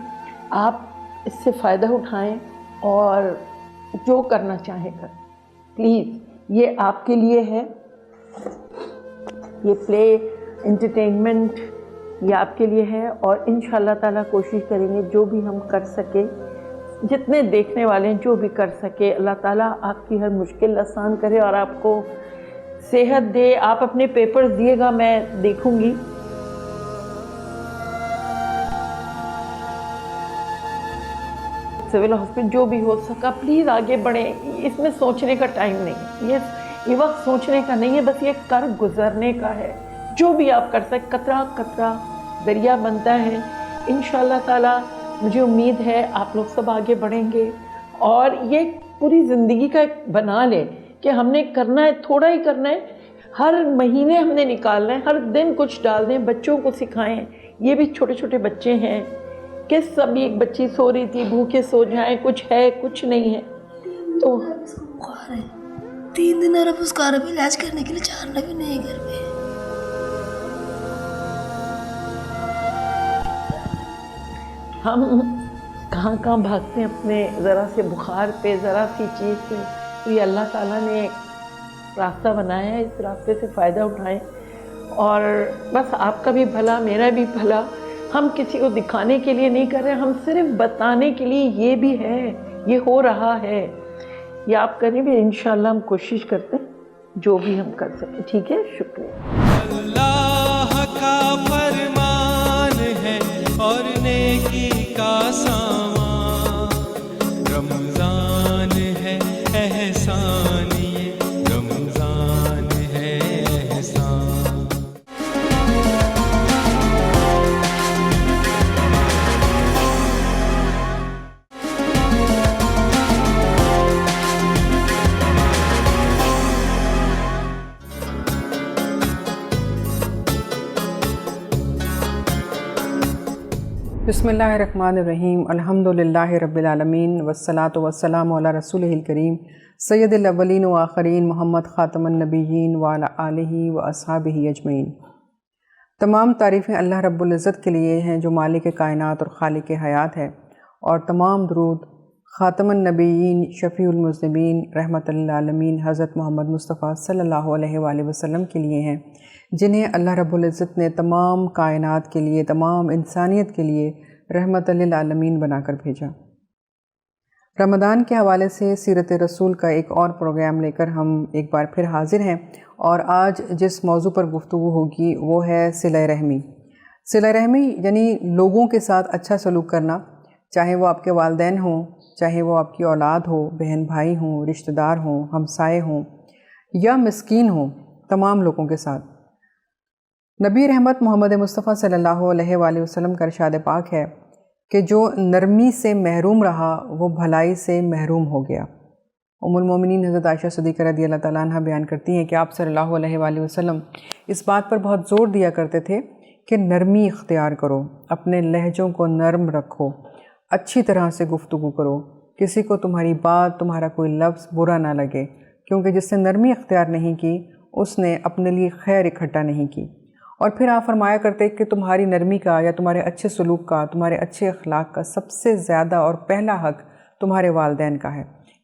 आप इससे फ़ायदा उठाएं और जो करना चाहें कर। प्लीज़ ये आपके लिए है, ये प्ले एंटरटेनमेंट ये आपके लिए है और इंशाअल्लाह ताला कोशिश करेंगे जो भी हम कर सके, जितने देखने वाले हैं जो भी कर सके, अल्लाह ताला आपकी हर मुश्किल आसान करे और आपको सेहत दे। आप अपने पेपर्स दिएगा, मैं देखूंगी। सिविल हॉस्पिटल जो भी हो सका, प्लीज़ आगे बढ़ें। इसमें सोचने का टाइम नहीं, ये वक्त सोचने का नहीं है, बस ये कर गुजरने का है। जो भी आप कर सकते, कतरा कतरा दरिया बनता है। इंशाअल्लाह ताला मुझे उम्मीद है आप लोग सब आगे बढ़ेंगे और ये पूरी ज़िंदगी का बना लें कि हमने करना है, थोड़ा ही करना है, हर महीने हमने निकालना है, हर दिन कुछ डाल दें, बच्चों को सिखाएं। ये भी छोटे छोटे बच्चे हैं कि सभी, एक बच्ची सो रही थी, भूखे सो जाएं, कुछ है कुछ नहीं है। तो बुखार है, 3 दिन और अब उसका इलाज करने के लिए चारना भी नहीं है घर पे। हम कहाँ कहाँ भागते हैं अपने ज़रा से बुखार पे, ज़रा सी चीज़ पे। तो ये अल्लाह ताला ने रास्ता बनाया है, इस रास्ते से फ़ायदा उठाएं और बस आपका भी भला, मेरा भी भला। हम किसी को दिखाने के लिए नहीं कर रहे, हम सिर्फ बताने के लिए ये भी है, ये हो रहा है, ये आप करें भी। इंशाअल्लाह हम कोशिश करते हैं जो भी हम कर सकें। ठीक है, शुक्रिया। अल्लाह का फरमान है और नेकी का सामान, रमज़ान है एहसान, ये रमज़ान है एहसान। बिस्मिल्लाहिर्रहमानिर्रहीम अल्हम्दुलिल्लाहि रब्बिल आलमीन वस्सलातु वस्सलामु अला रसूलिहिल करीम सय्यदिल अव्वलीन व आखिरीन मोहम्मद ख़ातमुन नबिय्यीन व अला आलिहि व अस्हाबिहि अजमईन। तमाम तारीफ़ें अल्लाह रब्बुल इज़्ज़त के लिए हैं जो मालिक कायनात और खालिक हयात है, और तमाम दरूद ख़ातमुन नबिय्यीन शफ़ीउल मुज़निबीन रहमतुल लिल आलमीन हज़रत मोहम्मद मुस्तफ़ा सल्लल्लाहु अलैहि वसल्लम के लिए हैं, जिन्हें अल्लाह रब्बुल इज़्ज़त ने तमाम कायनात के लिए, तमाम इंसानियत के लिए रहमतुल लिल आलमीन बनाकर भेजा। रमज़ान के हवाले से सीरत रसूल का एक और प्रोग्राम लेकर हम एक बार फिर हाज़िर हैं, और आज जिस मौजू पर गुफ्तगू होगी वो है सिला रहमी। सिला रहमी यानी लोगों के साथ अच्छा सलूक करना, चाहे वो आपके वालिदैन हों, चाहे वो आपकी औलाद हो, बहन भाई हों, रिश्तेदार हों, हमसाए हों या मिस्कीन हों, तमाम लोगों के साथ। नबी रहमत मोहम्मद मुस्तफ़ा सल्लल्लाहु अलैहि वसल्लम का इरशाद पाक है कि जो नरमी से महरूम रहा वो भलाई से महरूम हो गया। उम्मुल मोमिनीन हज़रत आयशा सिद्दीक़ा रज़ियल्लाहु तआला अन्हा बयान करती हैं कि आप सल्लल्लाहु अलैहि वसल्लम इस बात पर बहुत ज़ोर दिया करते थे कि नरमी इख्तियार करो, अपने लहजों को नरम रखो, अच्छी तरह से गुफ्तगू करो, किसी को तुम्हारी बात, तुम्हारा कोई लफ्ज़ बुरा ना लगे, क्योंकि जिसने नरमी इख्तियार नहीं की उसने अपने लिए खैर इकट्ठा नहीं की। और फिर आप फरमाया करते कि तुम्हारी नरमी का या तुम्हारे अच्छे सलूक का, तुम्हारे अच्छे अखलाक का सबसे ज़्यादा और पहला हक़ तुम्हारे वालिदैन का है,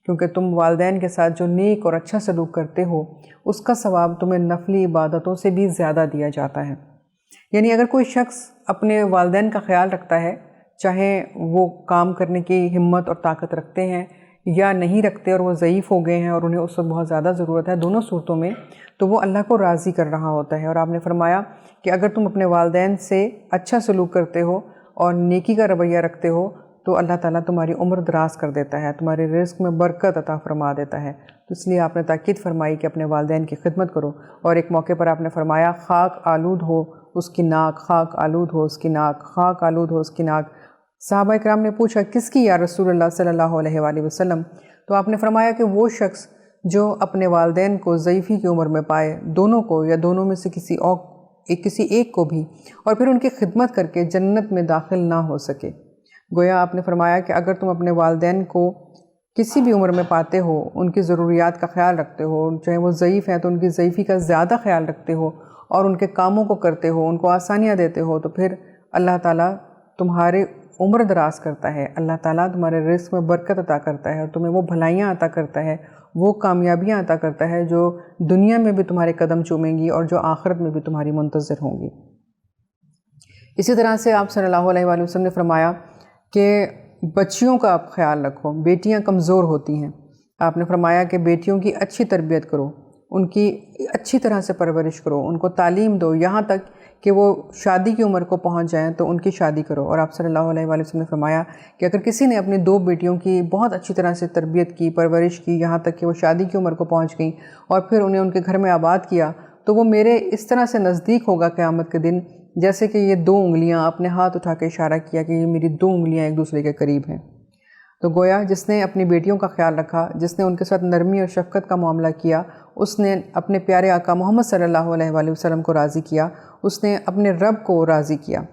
क्योंकि तुम वालिदैन के साथ जो नेक और अच्छा सलूक करते हो उसका सवाब तुम्हें नफली इबादतों से भी ज़्यादा दिया जाता है। यानी अगर कोई शख्स अपने वालिदैन का ख्याल रखता है, चाहे वो काम करने की हिम्मत और ताकत रखते हैं या नहीं रखते और वो ज़ईफ़ हो गए हैं और उन्हें उस वक्त बहुत ज़्यादा ज़रूरत है, दोनों सूरतों में तो वो अल्लाह को राज़ी कर रहा होता है। और आपने फरमाया कि अगर तुम अपने वालिदैन से अच्छा सलूक करते हो और नेकी का रवैया रखते हो तो अल्लाह ताला तुम्हारी उम्र दराज कर देता है, तुम्हारे रिज़्क़ में बरकत अता फरमा देता है। तो इसलिए आपने ताकीद फरमाई कि अपने वालिदैन की खिदमत करो। और एक मौके पर आपने फरमाया खाक आलूद हो उसकी नाक, खाक आलूद हो उसकी नाक, खाक आलूद हो उसकी नाक। सहाबा इकराम ने पूछा किसकी या रसूलुल्लाह सल्लल्लाहु अलैहि वसल्लम? तो आपने फरमाया कि वो शख्स जो अपने वालिदैन को ज़ईफ़ी की उम्र में पाए, दोनों को या दोनों में से किसी एक को भी, और फिर उनकी खिदमत करके जन्नत में दाखिल ना हो सके। गोया आपने फरमाया कि अगर तुम अपने वालिदैन को किसी भी उम्र में पाते हो, उनकी ज़रूरियात का ख्याल रखते हो, चाहे वो ज़ईफ़ हैं तो उनकी ज़ईफ़ी का ज़्यादा ख्याल रखते हो और उनके कामों को करते हो, उनको आसानियाँ देते हो, तो फिर अल्लाह ताला तुम्हारे उम्र दराज करता है, अल्लाह ताला तुम्हारे रिज़्क़ में बरकत अता करता है और तुम्हें वो भलाइयाँ अता करता है, वो कामयाबियाँ अता करता है जो दुनिया में भी तुम्हारे कदम चूमेंगी और जो आखिरत में भी तुम्हारी मुंतज़िर होंगी। इसी तरह से आप सल्लल्लाहु अलैहि वसल्लम ने फरमाया कि बच्चियों का आप ख्याल रखो, बेटियां कमज़ोर होती हैं। आपने फरमाया कि बेटियों की अच्छी तरबियत करो, उनकी अच्छी तरह से परवरिश करो, उनको तालीम दो, यहाँ तक कि वो शादी की उम्र को पहुँच जाएं तो उनकी शादी करो। और आप सल्लल्लाहु अलैहि वसल्लम ने फरमाया कि अगर किसी ने अपनी 2 बेटियों की बहुत अच्छी तरह से तरबियत की, परवरिश की, यहाँ तक कि वो शादी की उम्र को पहुँच गई और फिर उन्हें उनके घर में आबाद किया, तो वो मेरे इस तरह से नज़दीक होगा क़यामत के दिन जैसे कि ये 2 उंगलियाँ, आपने हाथ उठा के इशारा किया कि ये मेरी 2 उंगलियाँ एक दूसरे के करीब हैं। तो गोया जिसने अपनी बेटियों का ख्याल रखा, जिसने उनके साथ नरमी और शफ़क़त का मामला किया, उसने अपने प्यारे आका मोहम्मद सल्लल्लाहु अलैहि वसल्लम को राज़ी किया, उसने अपने रब को राज़ी किया।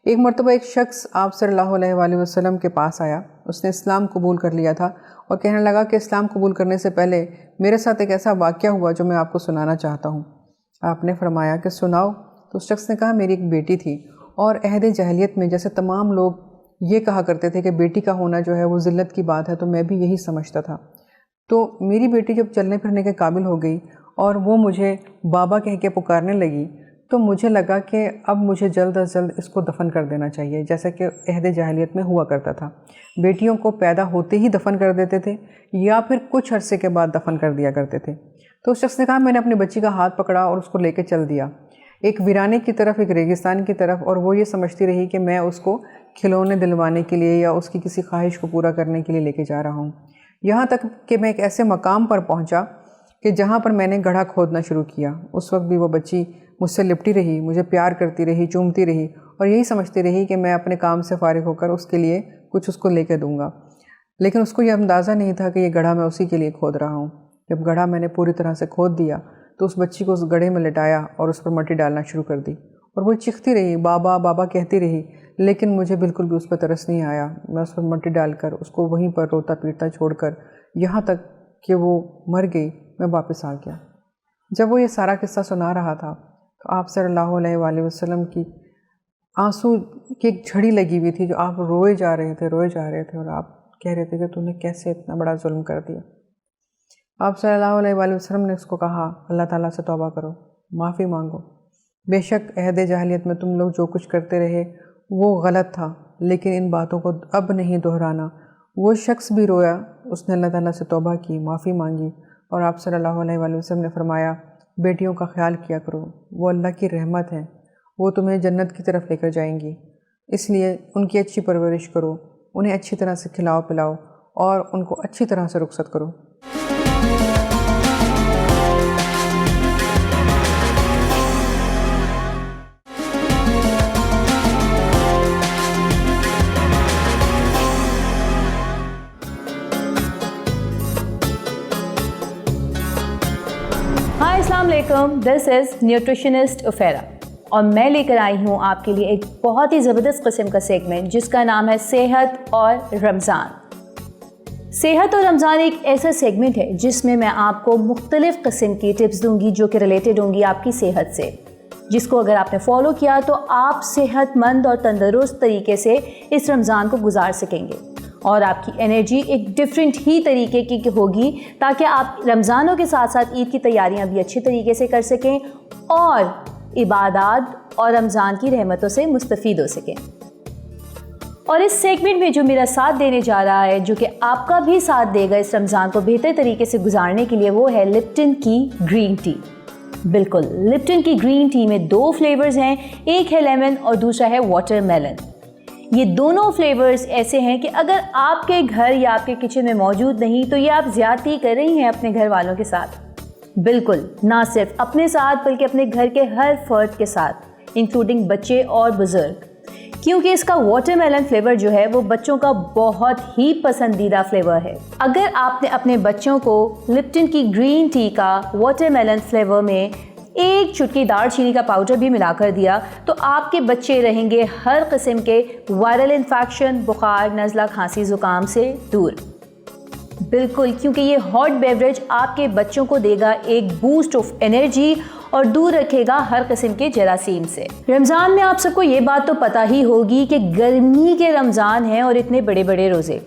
एक मरतबा एक शख्स आप सल्लल्लाहु अलैहि वसल्लम के पास आया, उसने इस्लाम कबूल कर लिया था और कहने लगा कि इस्लाम कबूल करने से पहले मेरे साथ एक ऐसा वाक़या हुआ जो मैं आपको सुनाना चाहता हूँ। आपने फरमाया कि सुनाओ। तो उस शख्स ने कहा मेरी एक बेटी थी और अहद जहलियत में जैसे तमाम लोग ये कहा करते थे कि बेटी का होना जो है वो ज़िल्लत की बात है, तो मैं भी यही समझता था। तो मेरी बेटी जब चलने फिरने के काबिल हो गई और वो मुझे बाबा कह के पुकारने लगी, तो मुझे लगा कि अब मुझे जल्द अज जल्द इसको दफन कर देना चाहिए, जैसा कि अहद जahलियत में हुआ करता था। बेटियों को पैदा होते ही दफन कर देते थे या फिर कुछ अरसे के बाद दफन कर दिया करते थे। तो उस शख्स ने कहा मैंने अपनी बच्ची का हाथ पकड़ा और उसको लेके चल दिया एक वीराने की तरफ, एक रेगिस्तान की तरफ, और वो ये समझती रही कि मैं उसको खिलौने दिलवाने के लिए या उसकी किसी ख्वाहिश को पूरा करने के लिए लेके जा रहा हूँ। यहाँ तक कि मैं एक ऐसे मकाम पर पहुँचा कि जहाँ पर मैंने गड्ढा खोदना शुरू किया। उस वक्त भी वो बच्ची मुझसे लिपटी रही, मुझे प्यार करती रही, चूमती रही और यही समझती रही कि मैं अपने काम से फारिग होकर उसके लिए कुछ उसको लेके दूँगा। लेकिन उसको ये अंदाज़ा नहीं था कि ये गड्ढा मैं उसी के लिए खोद रहा हूँ। जब गड्ढा मैंने पूरी तरह से खोद दिया तो उस बच्ची को उस गड्ढे में लिटाया और उस पर मिट्टी डालना शुरू कर दी और वो चीखती रही, बाबा बाबा कहती रही, लेकिन मुझे बिल्कुल भी उस पर तरस नहीं आया। मैं उस पर मट्टी डालकर उसको वहीं पर रोता पीटता छोड़कर यहाँ तक कि वो मर गई, मैं वापस आ गया। जब वो ये सारा किस्सा सुना रहा था तो आप सल्लल्लाहु अलैहि वसल्लम की आंसू की एक झड़ी लगी हुई थी, जो आप रोए जा रहे थे और आप कह रहे थे कि तूने कैसे इतना बड़ा जुल्म कर दिया। आप सल्लल्लाहु अलैहि वसल्लम ने उसको कहा, अल्लाह ताला से तौबा करो, माफ़ी मांगो। बेशक अहद जाहिलियत में तुम लोग जो कुछ करते रहे वो गलत था, लेकिन इन बातों को अब नहीं दोहराना। वो शख्स भी रोया, उसने अल्लाह ताला से तौबा की, माफ़ी मांगी, और आप सल्लल्लाहु अलैहि वसल्लम ने फरमाया, बेटियों का ख्याल किया करो, वो अल्लाह की रहमत है, वो तुम्हें जन्नत की तरफ लेकर जाएंगी, इसलिए उनकी अच्छी परवरिश करो, उन्हें अच्छी तरह से खिलाओ पिलाओ और उनको अच्छी तरह से रुखसत करो। हाय अस्सलाम वालेकुम, दिस इज़ न्यूट्रिशनिस्ट उफेरा और मैं लेकर आई हूँ आपके लिए एक बहुत ही ज़बरदस्त किस्म का सेगमेंट जिसका नाम है सेहत और रमज़ान। सेहत और रमज़ान एक ऐसा सेगमेंट है जिसमें मैं आपको मुख्तलिफ़ किस्म की टिप्स दूंगी जो कि रिलेटेड होंगी आपकी सेहत से, जिसको अगर आपने फॉलो किया तो आप सेहतमंद और तंदुरुस्त तरीके से इस रमज़ान को गुजार सकेंगे और आपकी एनर्जी एक डिफरेंट ही तरीके की होगी, ताकि आप रमज़ानों के साथ साथ ईद की तैयारियां भी अच्छी तरीके से कर सकें और इबादत और रमज़ान की रहमतों से मुस्तफ़ीद हो सकें। और इस सेगमेंट में जो मेरा साथ देने जा रहा है, जो कि आपका भी साथ देगा इस रमज़ान को बेहतर तरीके से गुजारने के लिए, वो है लिप्टन की ग्रीन टी। बिल्कुल, लिप्टन की ग्रीन टी में 2 फ्लेवर्स हैं, एक है लेमन और दूसरा है वाटरमेलन। ये दोनों फ्लेवर्स ऐसे हैं कि अगर आपके घर या आपके किचन में मौजूद नहीं तो ये आप ज़्यादती कर रही हैं अपने घर वालों के साथ। बिल्कुल, ना सिर्फ अपने साथ बल्कि अपने घर के हर फर्द के साथ, इंक्लूडिंग बच्चे और बुज़ुर्ग, क्योंकि इसका वाटरमेलन फ्लेवर जो है वो बच्चों का बहुत ही पसंदीदा फ्लेवर है। अगर आपने अपने बच्चों को लिप्टन की ग्रीन टी का वाटरमेलन फ्लेवर में एक चुटकी दालचीनी का पाउडर भी मिलाकर दिया तो आपके बच्चे रहेंगे हर किस्म के वायरल इन्फेक्शन, बुखार, नज़ला, खांसी, ज़ुकाम से दूर। बिल्कुल, क्योंकि ये हॉट बेवरेज आपके बच्चों को देगा एक बूस्ट ऑफ एनर्जी और दूर रखेगा हर किस्म के जरासीम से। रमज़ान में आप सबको ये बात तो पता ही होगी कि गर्मी के रमज़ान हैं और इतने बड़े बड़े रोज़े,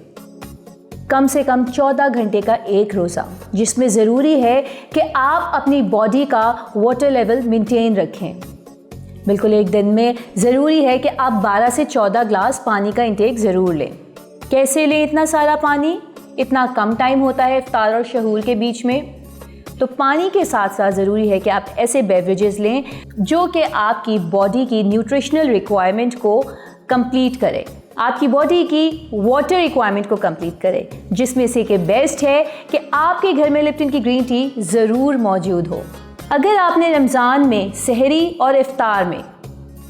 कम से कम 14 घंटे का एक रोज़ा, जिसमें ज़रूरी है कि आप अपनी बॉडी का वाटर लेवल मेंटेन रखें। बिल्कुल, एक दिन में ज़रूरी है कि आप 12 से 14 ग्लास पानी का इंटेक ज़रूर लें। कैसे लें इतना सारा पानी? इतना कम टाइम होता है इफ्तार और सहूर के बीच में, तो पानी के साथ साथ ज़रूरी है कि आप ऐसे बेवरेजेस लें जो कि आपकी बॉडी की न्यूट्रिशनल रिक्वायरमेंट को कंप्लीट करें, आपकी बॉडी की वाटर रिक्वायरमेंट को कंप्लीट करें, जिसमें से कि बेस्ट है कि आपके घर में लिप्टन की ग्रीन टी ज़रूर मौजूद हो। अगर आपने रमज़ान में सहरी और इफ्तार में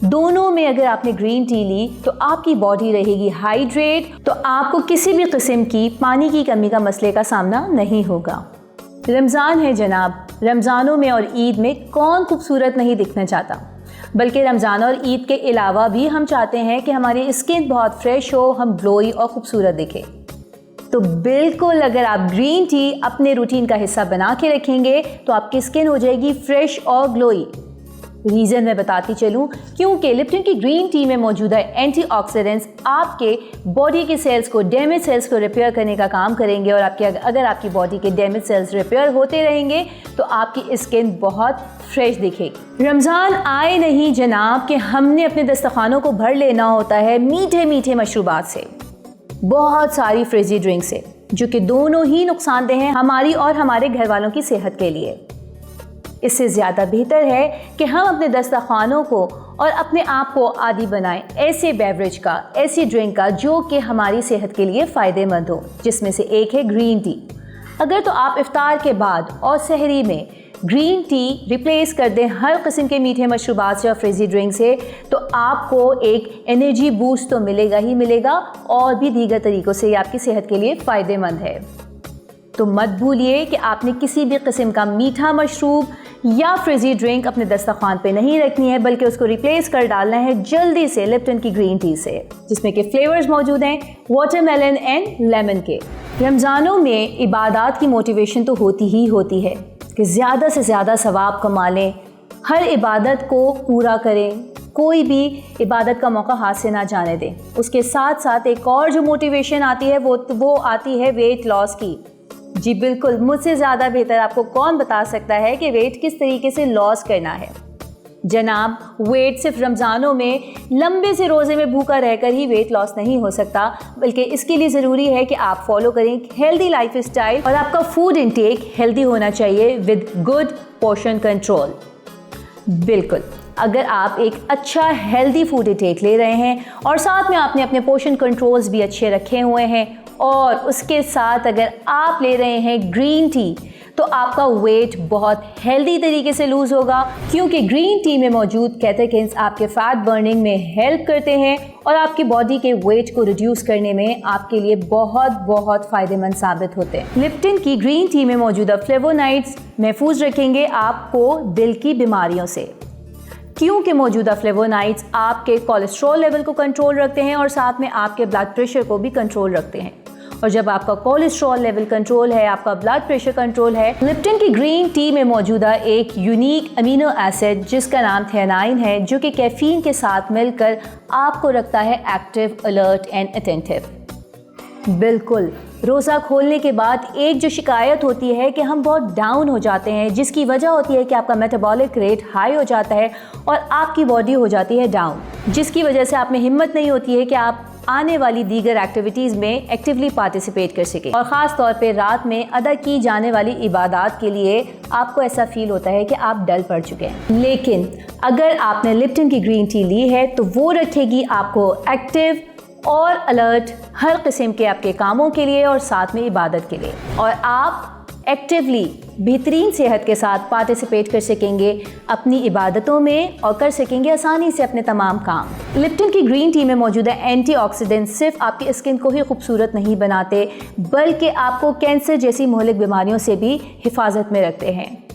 दोनों में अगर आपने ग्रीन टी ली तो आपकी बॉडी रहेगी हाइड्रेट, तो आपको किसी भी किस्म की पानी की कमी का मसले का सामना नहीं होगा। रमज़ान है जनाब, रमज़ानों में और ईद में कौन खूबसूरत नहीं दिखना चाहता, बल्कि रमज़ान और ईद के अलावा भी हम चाहते हैं कि हमारी स्किन बहुत फ्रेश हो, हम ग्लोई और ख़ूबसूरत दिखें। तो बिल्कुल, अगर आप ग्रीन टी अपने रूटीन का हिस्सा बना के रखेंगे तो आपकी स्किन हो जाएगी फ्रेश और ग्लोई। रीज़न मैं बताती चलूँ, क्योंकि लिप्टन की ग्रीन टी में मौजूद एंटीऑक्सीडेंट्स आपके बॉडी के सेल्स को, डैमेज सेल्स को रिपेयर करने का काम करेंगे और अगर आपकी बॉडी के डैमेज सेल्स रिपेयर होते रहेंगे तो आपकी स्किन बहुत फ्रेश दिखेगी। रमज़ान आए नहीं जनाब कि हमने अपने दस्तरखानों को भर लेना होता है मीठे मीठे मशरूबात से, बहुत सारी फ्रिजी ड्रिंक से, जो कि दोनों ही नुकसानदेह हैं हमारी और हमारे घर वालों की सेहत के लिए। इससे ज़्यादा बेहतर है कि हम अपने दस्तरखानों को और अपने आप को आदी बनाएं ऐसे बेवरेज का, ऐसी ड्रिंक का जो कि हमारी सेहत के लिए फ़ायदेमंद हो, जिसमें से एक है ग्रीन टी। अगर तो आप इफ्तार के बाद और सहरी में ग्रीन टी रिप्लेस कर दें हर किस्म के मीठे मशरूबात से और फ्रिजी ड्रिंक से, तो आपको एक एनर्जी बूस्ट तो मिलेगा ही मिलेगा और भी दीगर तरीक़ों से ये आपकी सेहत के लिए फ़ायदेमंद है। तो मत भूलिए कि आपने किसी भी किस्म का मीठा मशरूब या फ्रिजी ड्रिंक अपने दस्तरखान पे नहीं रखनी है, बल्कि उसको रिप्लेस कर डालना है जल्दी से लिप्टन की ग्रीन टी से, जिसमें कि फ्लेवर्स मौजूद हैं वाटरमेलन एंड लेमन के। रमज़ानों में इबादत की मोटिवेशन तो होती ही होती है कि ज़्यादा से ज़्यादा सवाब कमा लें, हर इबादत को पूरा करें, कोई भी इबादत का मौका हाथ से ना जाने दें। उसके साथ साथ एक और जो मोटिवेशन आती है वो आती है वेट लॉस की। जी बिल्कुल, मुझसे ज़्यादा बेहतर आपको कौन बता सकता है कि वेट किस तरीके से लॉस करना है। जनाब, वेट सिर्फ रमज़ानों में लंबे से रोज़े में भूखा रहकर ही वेट लॉस नहीं हो सकता, बल्कि इसके लिए ज़रूरी है कि आप फॉलो करें हेल्दी लाइफ स्टाइल और आपका फूड इंटेक हेल्दी होना चाहिए विद गुड पोर्शन कंट्रोल। बिल्कुल, अगर आप एक अच्छा हेल्दी फूड इंटेक ले रहे हैं और साथ में आपने अपने पोर्शन कंट्रोल्स भी अच्छे रखे हुए हैं और उसके साथ अगर आप ले रहे हैं ग्रीन टी, तो आपका वेट बहुत हेल्दी तरीके से लूज़ होगा, क्योंकि ग्रीन टी में मौजूद कैटेकिन्स आपके फैट बर्निंग में हेल्प करते हैं और आपकी बॉडी के वेट को रिड्यूस करने में आपके लिए बहुत फ़ायदेमंद साबित होते हैं। लिप्टन की ग्रीन टी में मौजूदा फ्लेवोनाइड्स महफूज रखेंगे आपको दिल की बीमारियों से, क्योंकि मौजूदा फ्लेवोनाइड्स आपके कोलेस्ट्रॉल लेवल को कंट्रोल रखते हैं और साथ में आपके ब्लड प्रेशर को भी कंट्रोल रखते हैं। और जब आपका कोलेस्ट्रॉल लेवल कंट्रोल है, आपका ब्लड प्रेशर कंट्रोल है, लिप्टन की ग्रीन टी में मौजूदा एक यूनिक अमीनो एसिड जिसका नाम थियानाइन है, जो कि कैफीन के साथ मिलकर आपको रखता है एक्टिव, अलर्ट एंड अटेंटिव। बिल्कुल, रोज़ा खोलने के बाद एक जो शिकायत होती है कि हम बहुत डाउन हो जाते हैं, जिसकी वजह होती है कि आपका मेटाबॉलिक रेट हाई हो जाता है और आपकी बॉडी हो जाती है डाउन, जिसकी वजह से आप में हिम्मत नहीं होती है कि आप आने वाली दीगर एक्टिविटीज़ में एक्टिवली पार्टिसिपेट कर सकें। और ख़ास तौर पे रात में अदा की जाने वाली इबादत के लिए आपको ऐसा फील होता है कि आप डल पड़ चुके हैं। लेकिन अगर आपने लिप्टन की ग्रीन टी ली है तो वो रखेगी आपको एक्टिव और अलर्ट हर किस्म के आपके कामों के लिए और साथ में इबादत के लिए, और आप एक्टिवली बेहतरीन सेहत के साथ पार्टिसिपेट कर सकेंगे अपनी इबादतों में और कर सकेंगे आसानी से अपने तमाम काम। लिप्टन की ग्रीन टी में मौजूद एंटीऑक्सीडेंट सिर्फ आपकी स्किन को ही खूबसूरत नहीं बनाते, बल्कि आपको कैंसर जैसी मुहलिक बीमारियों से भी हिफाजत में रखते हैं।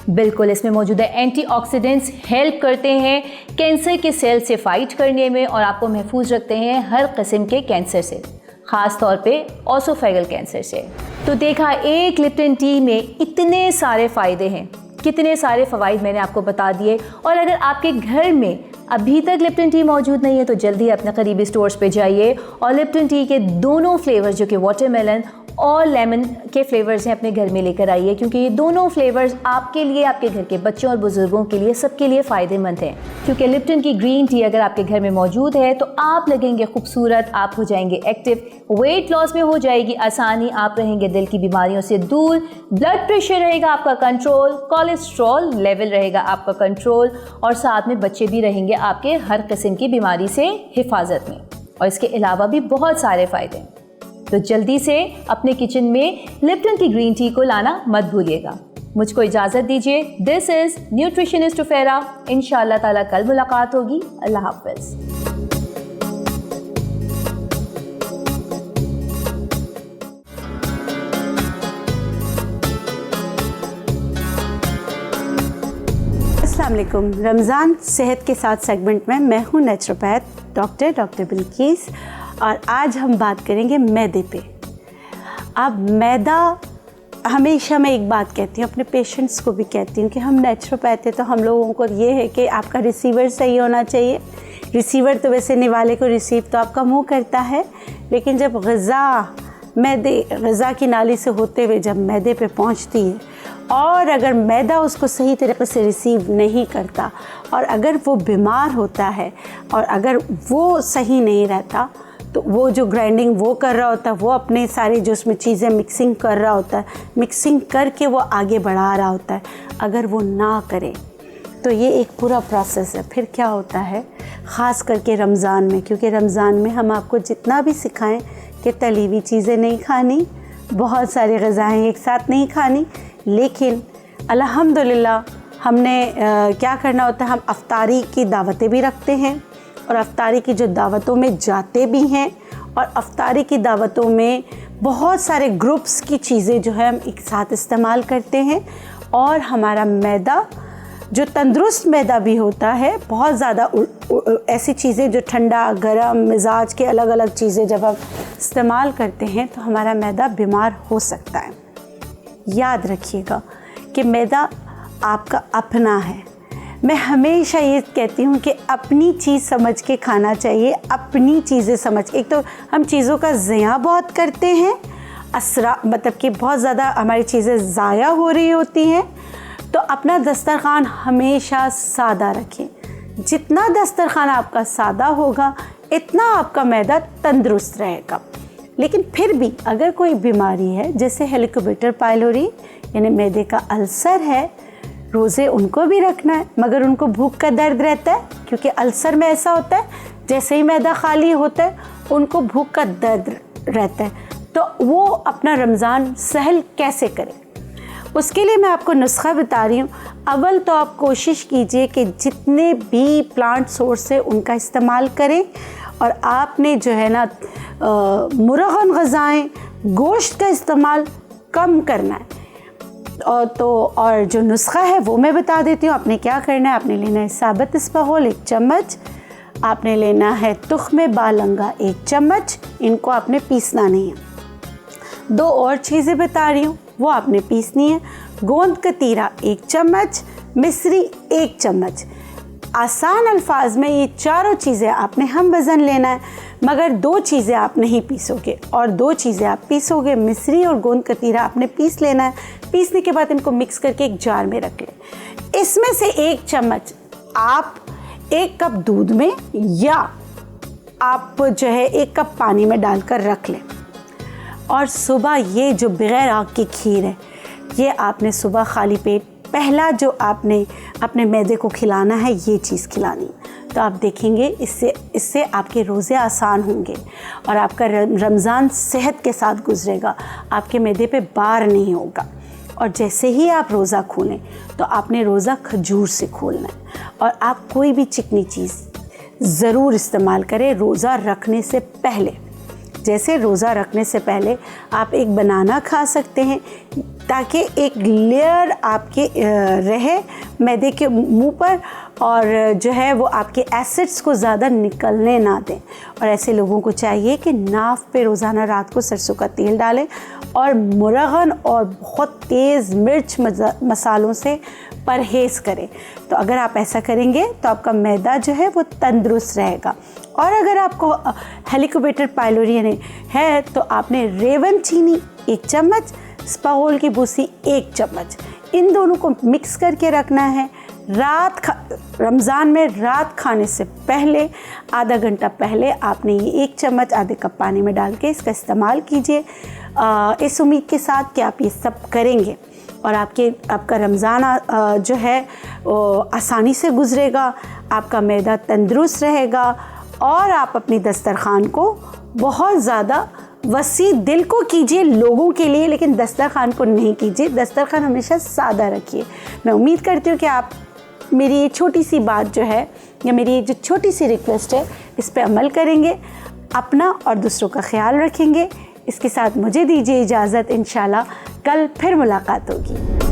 बिल्कुल, इसमें मौजूद एंटीऑक्सीडेंट्स हेल्प करते हैं कैंसर के सेल से फाइट करने में और आपको महफूज रखते हैं हर किस्म के कैंसर से, ख़ास तौर पे ओसोफेगल कैंसर से। तो देखा, एक लिप्टन टी में इतने सारे फ़ायदे हैं, कितने सारे फ़वाइद मैंने आपको बता दिए। और अगर आपके घर में अभी तक लिप्टन टी मौजूद नहीं है तो जल्दी अपने करीबी स्टोर्स पे जाइए और लिप्टन टी के दोनों फ्लेवर्स जो कि वाटरमेलन और लेमन के फ्लेवर्स हैं अपने घर में लेकर आइए, क्योंकि ये दोनों फ्लेवर्स आपके लिए, आपके घर के बच्चों और बुज़ुर्गों के लिए, सबके लिए फ़ायदेमंद हैं। क्योंकि लिप्टन की ग्रीन टी अगर आपके घर में मौजूद है तो आप लगेंगे खूबसूरत, आप हो जाएंगे एक्टिव, वेट लॉस में हो जाएगी आसानी, आप रहेंगे दिल की बीमारियों से दूर, ब्लड प्रेशर रहेगा आपका कंट्रोल, कोलेस्ट्रॉल लेवल रहेगा आपका कंट्रोल और साथ में बच्चे भी रहेंगे आपके हर किस्म की बीमारी से हिफाजत में। और इसके अलावा भी बहुत सारे फ़ायदे हैं। तो जल्दी से अपने किचन में लिप्टन की ग्रीन टी को लाना मत भूलिएगा। मुझको इजाज़त दीजिए। दिस इज़ न्यूट्रिशनिस्ट उफेरा। इंशाअल्लाह ताला कल मुलाकात होगी। अल्लाह हाफ़िज़। अस्सलाम वालेकुम। रमज़ान सेहत के साथ सेगमेंट में मैं हूँ नेचुरोपैथ डॉक्टर बिल्किस और आज हम बात करेंगे मैदे पे। अब मैदा, हमेशा मैं एक बात कहती हूँ, अपने पेशेंट्स को भी कहती हूँ कि हम नेचुरोपैथ हैं तो हम लोगों को ये है कि आपका रिसीवर सही होना चाहिए। रिसीवर तो वैसे निवाले को रिसीव तो आपका मुंह करता है, लेकिन जब ग़ज़ा की नाली से होते हुए जब मैदे पे पहुँचती है और अगर मैदा उसको सही तरीके से रिसीव नहीं करता और अगर वो बीमार होता है और अगर वो सही नहीं रहता तो वो जो ग्राइंडिंग वो कर रहा होता है, वो अपने सारे जो उसमें चीज़ें मिक्सिंग कर रहा होता है, मिक्सिंग करके वो आगे बढ़ा रहा होता है, अगर वो ना करे तो ये एक पूरा प्रोसेस है। फिर क्या होता है, ख़ास करके रमज़ान में, क्योंकि रमज़ान में हम आपको जितना भी सिखाएं कि तली हुई चीज़ें नहीं खानी, बहुत सारी ग़िज़ाएँ एक साथ नहीं खानी, लेकिन अल्हम्दुलिल्लाह हमने क्या करना होता है, हम अफ्तारी की दावतें भी रखते हैं और अफ्तारी की जो दावतों में जाते भी हैं और अफ्तारी की दावतों में बहुत सारे ग्रुप्स की चीज़ें जो है हम एक साथ इस्तेमाल करते हैं और हमारा मैदा जो तंदुरुस्त मैदा भी होता है, बहुत ज़्यादा ऐसी चीज़ें जो ठंडा गरम मिजाज के अलग अलग चीज़ें जब आप इस्तेमाल करते हैं तो हमारा मैदा बीमार हो सकता है। याद रखिएगा कि मैदा आपका अपना है। मैं हमेशा ये कहती हूँ कि अपनी चीज़ समझ के खाना चाहिए, अपनी चीज़ें समझ के। एक तो हम चीज़ों का ज़िया बहुत करते हैं, मतलब कि बहुत ज़्यादा हमारी चीज़ें ज़ाया हो रही होती हैं। तो अपना दस्तरखान हमेशा सादा रखें। जितना दस्तरखान आपका सादा होगा इतना आपका मैदा तंदुरुस्त रहेगा। लेकिन फिर भी अगर कोई बीमारी है जैसे हेलिकोबैक्टर पायलोरी यानी मैदे का अल्सर है, रोज़े उनको भी रखना है, मगर उनको भूख का दर्द रहता है, क्योंकि अल्सर में ऐसा होता है जैसे ही मैदा खाली होता है उनको भूख का दर्द रहता है। तो वो अपना रमज़ान सहल कैसे करें, उसके लिए मैं आपको नुस्खा बता रही हूँ। अव्वल तो आप कोशिश कीजिए कि जितने भी प्लांट सोर्स है उनका इस्तेमाल करें, और आपने जो है ना मुरगन ग़िज़ाएँ गोश्त का इस्तेमाल कम करना है। और जो नुस्खा है वो मैं बता देती हूँ। आपने क्या करना है, आपने लेना है साबुत इस्बगोल 1 चम्मच, आपने लेना है तुख्म बालंगा 1 चम्मच, इनको आपने पीसना नहीं है। 2 और चीज़ें बता रही हूँ वो आपने पीसनी है। गोंद कतीरा 1 चम्मच, मिश्री 1 चम्मच। आसान अल्फाज में ये चारों चीज़ें आपने हम वज़न लेना है, मगर 2 चीज़ें आप नहीं पीसोगे और 2 चीज़ें आप पीसोगे। मिश्री और गोंद कतीरा आपने पीस लेना है। पीसने के बाद इनको मिक्स करके एक जार में रख लें। इसमें से 1 चम्मच आप 1 कप दूध में या आप जो है 1 कप पानी में डालकर रख लें। और सुबह ये जो बग़ैर आग की खीर है ये आपने सुबह खाली पेट पहला जो आपने अपने मैदे को खिलाना है ये चीज़ खिलानी। तो आप देखेंगे इससे आपके रोज़े आसान होंगे और आपका रमज़ान सेहत के साथ गुजरेगा, आपके मैदे पे बार नहीं होगा। और जैसे ही आप रोज़ा खोलें तो आपने रोज़ा खजूर से खोलना है। और आप कोई भी चिकनी चीज़ ज़रूर इस्तेमाल करें रोज़ा रखने से पहले। जैसे रोज़ा रखने से पहले आप एक बनाना खा सकते हैं ताकि एक लेयर आपके रहे मैदे के मुंह पर, और जो है वो आपके एसिड्स को ज़्यादा निकलने ना दें। और ऐसे लोगों को चाहिए कि नाफ पे रोज़ाना रात को सरसों का तेल डालें और मुरगन और बहुत तेज़ मिर्च मसालों से परहेज़ करें। तो अगर आप ऐसा करेंगे तो आपका मैदा जो है वो तंदुरुस्त रहेगा। और अगर आपको हेलिकोबैक्टर पायलोरी है तो आपने रेवन चीनी 1 चम्मच, इस्बगोल की भूसी 1 चम्मच, इन दोनों को मिक्स करके रखना है। रमज़ान में रात खाने से पहले आधा घंटा पहले आपने ये 1 चम्मच आधे कप पानी में डाल के इसका इस्तेमाल कीजिए, इस उम्मीद के साथ कि आप ये सब करेंगे और आपका रमज़ान जो है आसानी से गुजरेगा, आपका मैदा तंदुरुस्त रहेगा और आप अपनी दस्तरखान को बहुत ज़्यादा वसी दिल को कीजिए लोगों के लिए, लेकिन दस्तरखान को नहीं कीजिए। दस्तरखान हमेशा सादा रखिए। मैं उम्मीद करती हूँ कि आप मेरी ये छोटी सी बात जो है या मेरी ये जो छोटी सी रिक्वेस्ट है इस पे अमल करेंगे, अपना और दूसरों का ख्याल रखेंगे। इसके साथ मुझे दीजिए इजाज़त, इंशाल्लाह कल फिर मुलाकात होगी।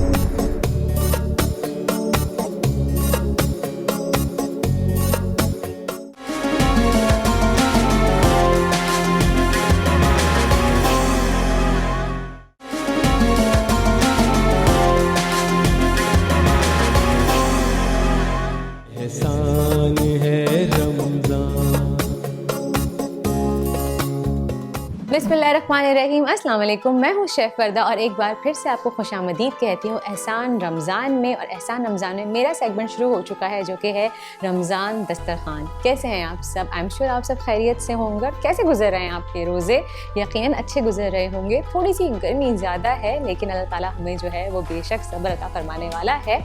एहसान है रमज़ान। बिस्मिल्लाहिर्रहमानिर्रहीम, अस्सलाम वालेकुम। मैं हूँ शेफ़ वर्दा और एक बार फिर से आपको खुशामदीद कहती हूँ एहसान रमज़ान में। और एहसान रमज़ान में मेरा सेगमेंट शुरू हो चुका है जो कि है रमज़ान दस्तरखान। कैसे हैं आप सब? आई एम श्योर आप सब खैरियत से होंगे। कैसे गुजर रहे हैं आपके रोज़े? यकीनन अच्छे गुजर रहे होंगे। थोड़ी सी गर्मी ज़्यादा है लेकिन अल्लाह ताला हमें जो है वो बेशक सब्र अता फरमाने वाला है।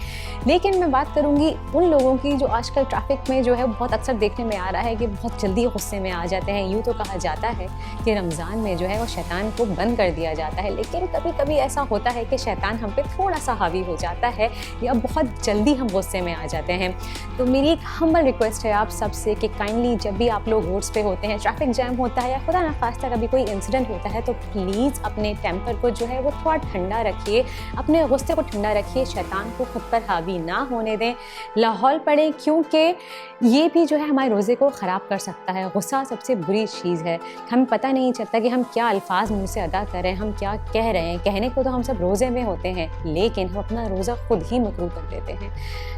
लेकिन मैं बात करूँगी उन लोगों की जो आजकल ट्रैफिक में जो है बहुत अक्सर देखने में आ रहा है कि बहुत जल्दी गुस्से में आ जाते हैं। यूँ तो कहा जाता है कि रमज़ान में जो है वो शैतान को बंद कर दिया जाता है। लेकिन कभी कभी ऐसा होता है कि शैतान हम पे थोड़ा सा हावी हो जाता है या बहुत जल्दी हम गुस्से में आ जाते हैं। तो मेरी एक हम्बल रिक्वेस्ट है आप सबसे कि काइंडली जब भी आप लोग रोड्स पे होते हैं, ट्रैफिक जैम होता है या खुदा ना खास्ता कभी कोई इंसिडेंट होता है, तो प्लीज़ अपने टेम्पर को जो है वो थोड़ा ठंडा रखिए, अपने गुस्से को ठंडा रखिए, शैतान को खुद पर हावी ना होने दें, लाहौल पड़ें, क्योंकि ये भी जो है हमारे रोज़े को ख़राब कर सकता है। गुस्सा सबसे बुरी चीज़ है, हमें पता नहीं चलता कि हम क्या अल्फाज मुँह से अदा कर रहे हैं, हम क्या कह रहे हैं। कहने को तो हम सब रोज़े में होते हैं, लेकिन हम अपना रोज़ा खुद ही मकरूह कर देते हैं।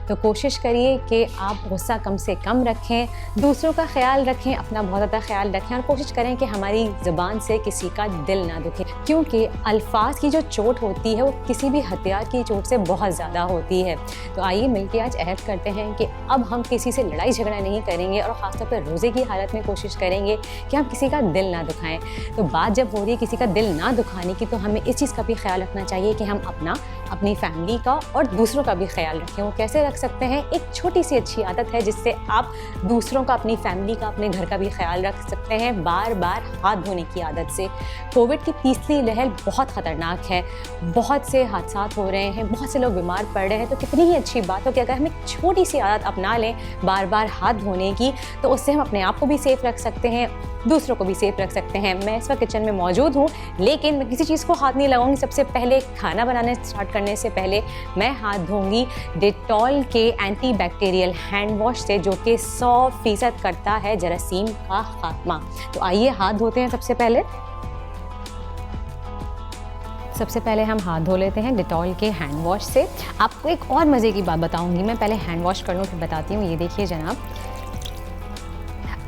तो कोशिश करिए कि आप गुस्सा कम से कम रखें, दूसरों का ख्याल रखें, अपना बहुत ज़्यादा ख्याल रखें और कोशिश करें कि हमारी ज़ुबान से किसी का दिल ना दुखे, क्योंकि अल्फाज की जो चोट होती है वो किसी भी हथियार की चोट से बहुत ज़्यादा होती है। तो आइए मिलकर आज अहद करते हैं कि अब हम किसी से लड़ाई झगड़ा नहीं करेंगे और ख़ासतौर पर रोज़े की हालत में कोशिश करेंगे कि हम किसी का दिल ना दुखाएं। तो बात जब हो रही है किसी का दिल ना दुखाने की, तो हमें इस चीज़ का भी ख्याल रखना चाहिए कि हम अपनी फैमिली का और दूसरों का भी ख्याल रखें। वो कैसे रख सकते हैं? एक छोटी सी अच्छी आदत है जिससे आप दूसरों का, अपनी फैमिली का, अपने घर का भी ख्याल रख सकते हैं, बार बार हाथ धोने की आदत से। कोविड की तीसरी लहर बहुत ख़तरनाक है, बहुत से हादसा हो रहे हैं, बहुत से लोग बीमार पड़ रहे हैं। तो कितनी ही अच्छी बात हो कि अगर हम एक छोटी सी आदत अपना लें बार बार हाथ धोने की, तो उससे हम अपने आप को भी सेफ़ रख सकते हैं, दूसरों को भी सेफ रख सकते हैं। मैं इस वक्त किचन में मौजूद हूँ, लेकिन मैं किसी चीज़ को हाथ नहीं लगाऊंगी। सबसे पहले खाना बनाने स्टार्ट करने से पहले मैं हाथ धोऊंगी डेटॉल के एंटी बैक्टीरियल हैंड वॉश से, जो कि 100% करता है जरासीम का खात्मा। तो आइए हाथ धोते हैं। सबसे पहले हम हाथ धो लेते हैं डेटॉल के हैंड वॉश से। आपको एक और मज़े की बात बताऊंगी, मैं पहले हैंड वॉश कर लूँ फिर बताती हूँ। ये देखिए जनाब,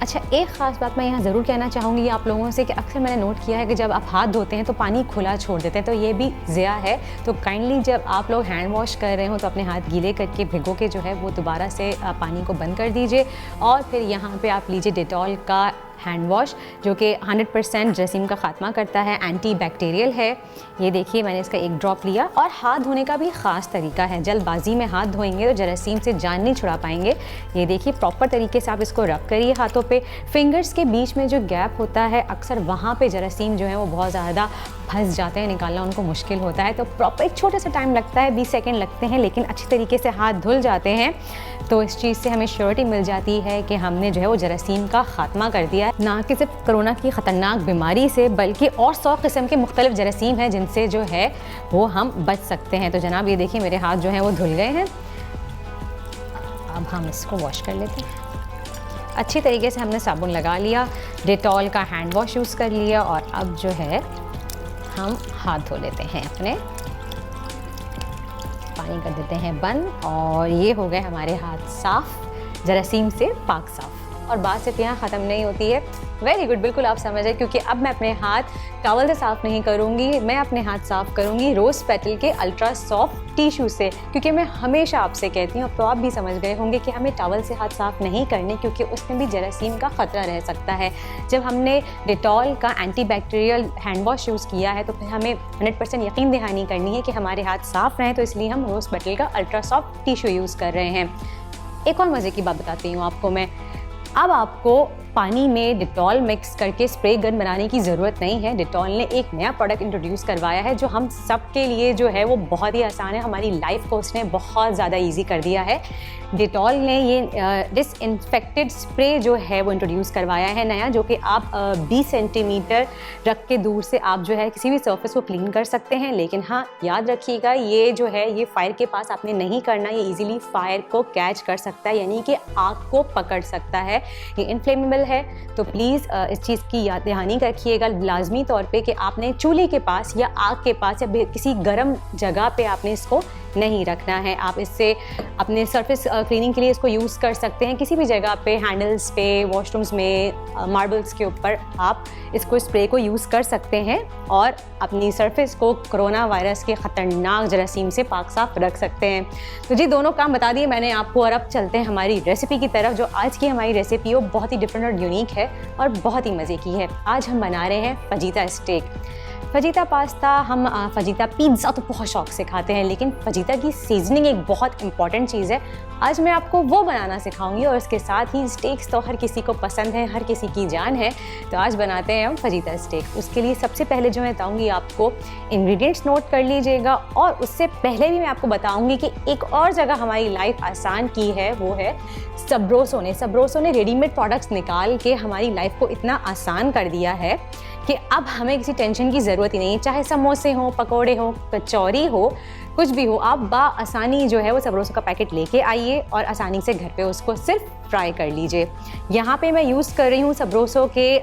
अच्छा एक ख़ास बात मैं यहाँ ज़रूर कहना चाहूँगी आप लोगों से कि अक्सर मैंने नोट किया है कि जब आप हाथ धोते हैं तो पानी खुला छोड़ देते हैं, तो ये भी ज़िया है। तो काइंडली जब आप लोग हैंड वॉश कर रहे हो तो अपने हाथ गीले करके भिगो के जो है वो दोबारा से पानी को बंद कर दीजिए और फिर यहाँ पे आप लीजिए डेटॉल का हैंड वॉश, जो कि 100% जरासीम का खात्मा करता है, एंटी बैक्टीरियल है। ये देखिए मैंने इसका एक ड्रॉप लिया। और हाथ धोने का भी ख़ास तरीका है, जल्दबाजी में हाथ धोएंगे तो जरासीम से जान नहीं छुड़ा पाएंगे। ये देखिए प्रॉपर तरीके से आप इसको रब करिए हाथों पे। फिंगर्स के बीच में जो गैप होता है अक्सर वहाँ पे जरासीम जो है वो बहुत ज़्यादा फंस जाते हैं, निकालना उनको मुश्किल होता है। तो प्रॉपर एक छोटा सा टाइम लगता है, 20 सेकेंड लगते हैं, लेकिन अच्छी तरीके से हाथ धुल जाते हैं। तो इस चीज़ से हमें श्योरिटी मिल जाती है कि हमने जो है वो जरासीम का खात्मा कर दिया है। ना कि सिर्फ कोरोना की ख़तरनाक बीमारी से, बल्कि और 100 किस्म के मुख्तलिफ जरासीम हैं जिनसे जो है वो हम बच सकते हैं। तो जनाब ये देखिए मेरे हाथ जो हैं वो धुल गए हैं। अब हम इसको वॉश कर लेते हैं। अच्छी तरीके से हमने साबुन लगा लिया, डेटॉल का हैंड वॉश यूज़ कर लिया और अब जो है हम हाथ धो लेते हैं अपने। पानी कर देते हैं बंद और ये हो गए हमारे हाथ साफ़, जरासीम से पाक साफ़। और बात सिर्फ यहाँ ख़त्म नहीं होती है। वेरी गुड, बिल्कुल आप समझ रहे, क्योंकि अब मैं अपने हाथ टॉवल से साफ़ नहीं करूँगी, मैं अपने हाथ साफ़ करूँगी रोज़ पेटल के अल्ट्रा सॉफ्ट टिश्यू से। क्योंकि मैं हमेशा आपसे कहती हूँ, अब तो आप भी समझ गए होंगे कि हमें टॉवल से हाथ साफ़ नहीं करने, क्योंकि उसमें भी जरासीम का ख़तरा रह सकता है। जब हमने डेटॉल का anti bacterial hand wash use किया है तो फिर हमें 100% यकीन दहानी करनी है कि हमारे हाथ साफ़ रहें। तो इसलिए हम रोज़ पेटल का अल्ट्रा सॉफ्ट टिश्यू यूज़ कर रहे हैं। एक और मज़े की बात बताती हूँ आपको मैं, अब आपको पानी में डिटॉल मिक्स करके स्प्रे गन बनाने की ज़रूरत नहीं है। डिटॉल ने एक नया प्रोडक्ट इंट्रोड्यूस करवाया है जो हम सब के लिए जो है वो बहुत ही आसान है। हमारी लाइफ को उसने बहुत ज़्यादा इजी कर दिया है। डिटॉल ने ये डिसइंफेक्टेड स्प्रे जो है वो इंट्रोड्यूस करवाया है नया, जो कि आप 20 सेंटीमीटर रख के दूर से आप जो है किसी भी सरफेस को क्लीन कर सकते हैं। लेकिन हाँ याद रखिएगा, ये जो है ये फायर के पास आपने नहीं करना, ये इजीली फायर को कैच कर सकता है, यानी कि आग को पकड़ सकता है। ये इनफ्लेमेबल है, तो प्लीज़ इस चीज़ की याद दहानी रखिएगा लाजमी तौर पे कि आपने चूल्हे के पास या आग के पास या किसी गर्म जगह पे आपने इसको नहीं रखना है। आप इससे अपने सरफेस क्लीनिंग के लिए इसको यूज़ कर सकते हैं किसी भी जगह पे, हैंडल्स पे, वॉशरूम्स में, मार्बल्स के ऊपर आप इसको स्प्रे को यूज़ कर सकते हैं और अपनी सरफेस को कोरोना वायरस के ख़तरनाक जरासीम से पाक साफ रख सकते हैं। तो जी दोनों काम बता दिए मैंने आपको, और अब चलते हैं हमारी रेसिपी की तरफ। जो आज की हमारी रेसिपी है वो बहुत ही डिफरेंट और यूनिक है और बहुत ही मज़े की है। आज हम बना रहे हैं फजीता स्टेक। फजीता पास्ता हम फजीता पिज़्ज़ा तो बहुत शौक से खाते हैं, लेकिन फजीता की सीजनिंग एक बहुत इंपॉर्टेंट चीज़ है। आज मैं आपको वो बनाना सिखाऊंगी और उसके साथ ही स्टेक्स तो हर किसी को पसंद है, हर किसी की जान है, तो आज बनाते हैं हम फजीता स्टेक। उसके लिए सबसे पहले जो मैं बताऊंगी आपको इंग्रेडिएंट्स नोट कर लीजिएगा, और उससे पहले भी मैं आपको बताऊंगी कि एक और जगह हमारी लाइफ आसान की है, वो है सबरोसो ने रेडीमेड प्रोडक्ट्स निकाल के हमारी लाइफ को इतना आसान कर दिया है कि अब हमें किसी टेंशन की ज़रूरत ही नहीं है। चाहे समोसे हो, पकोड़े हो, कचौरी हो, कुछ भी हो, आप आसानी जो है वो सबरोसो का पैकेट लेके आइए और आसानी से घर पे उसको सिर्फ फ्राई कर लीजिए। यहाँ पे मैं यूज़ कर रही हूँ सबरोसो के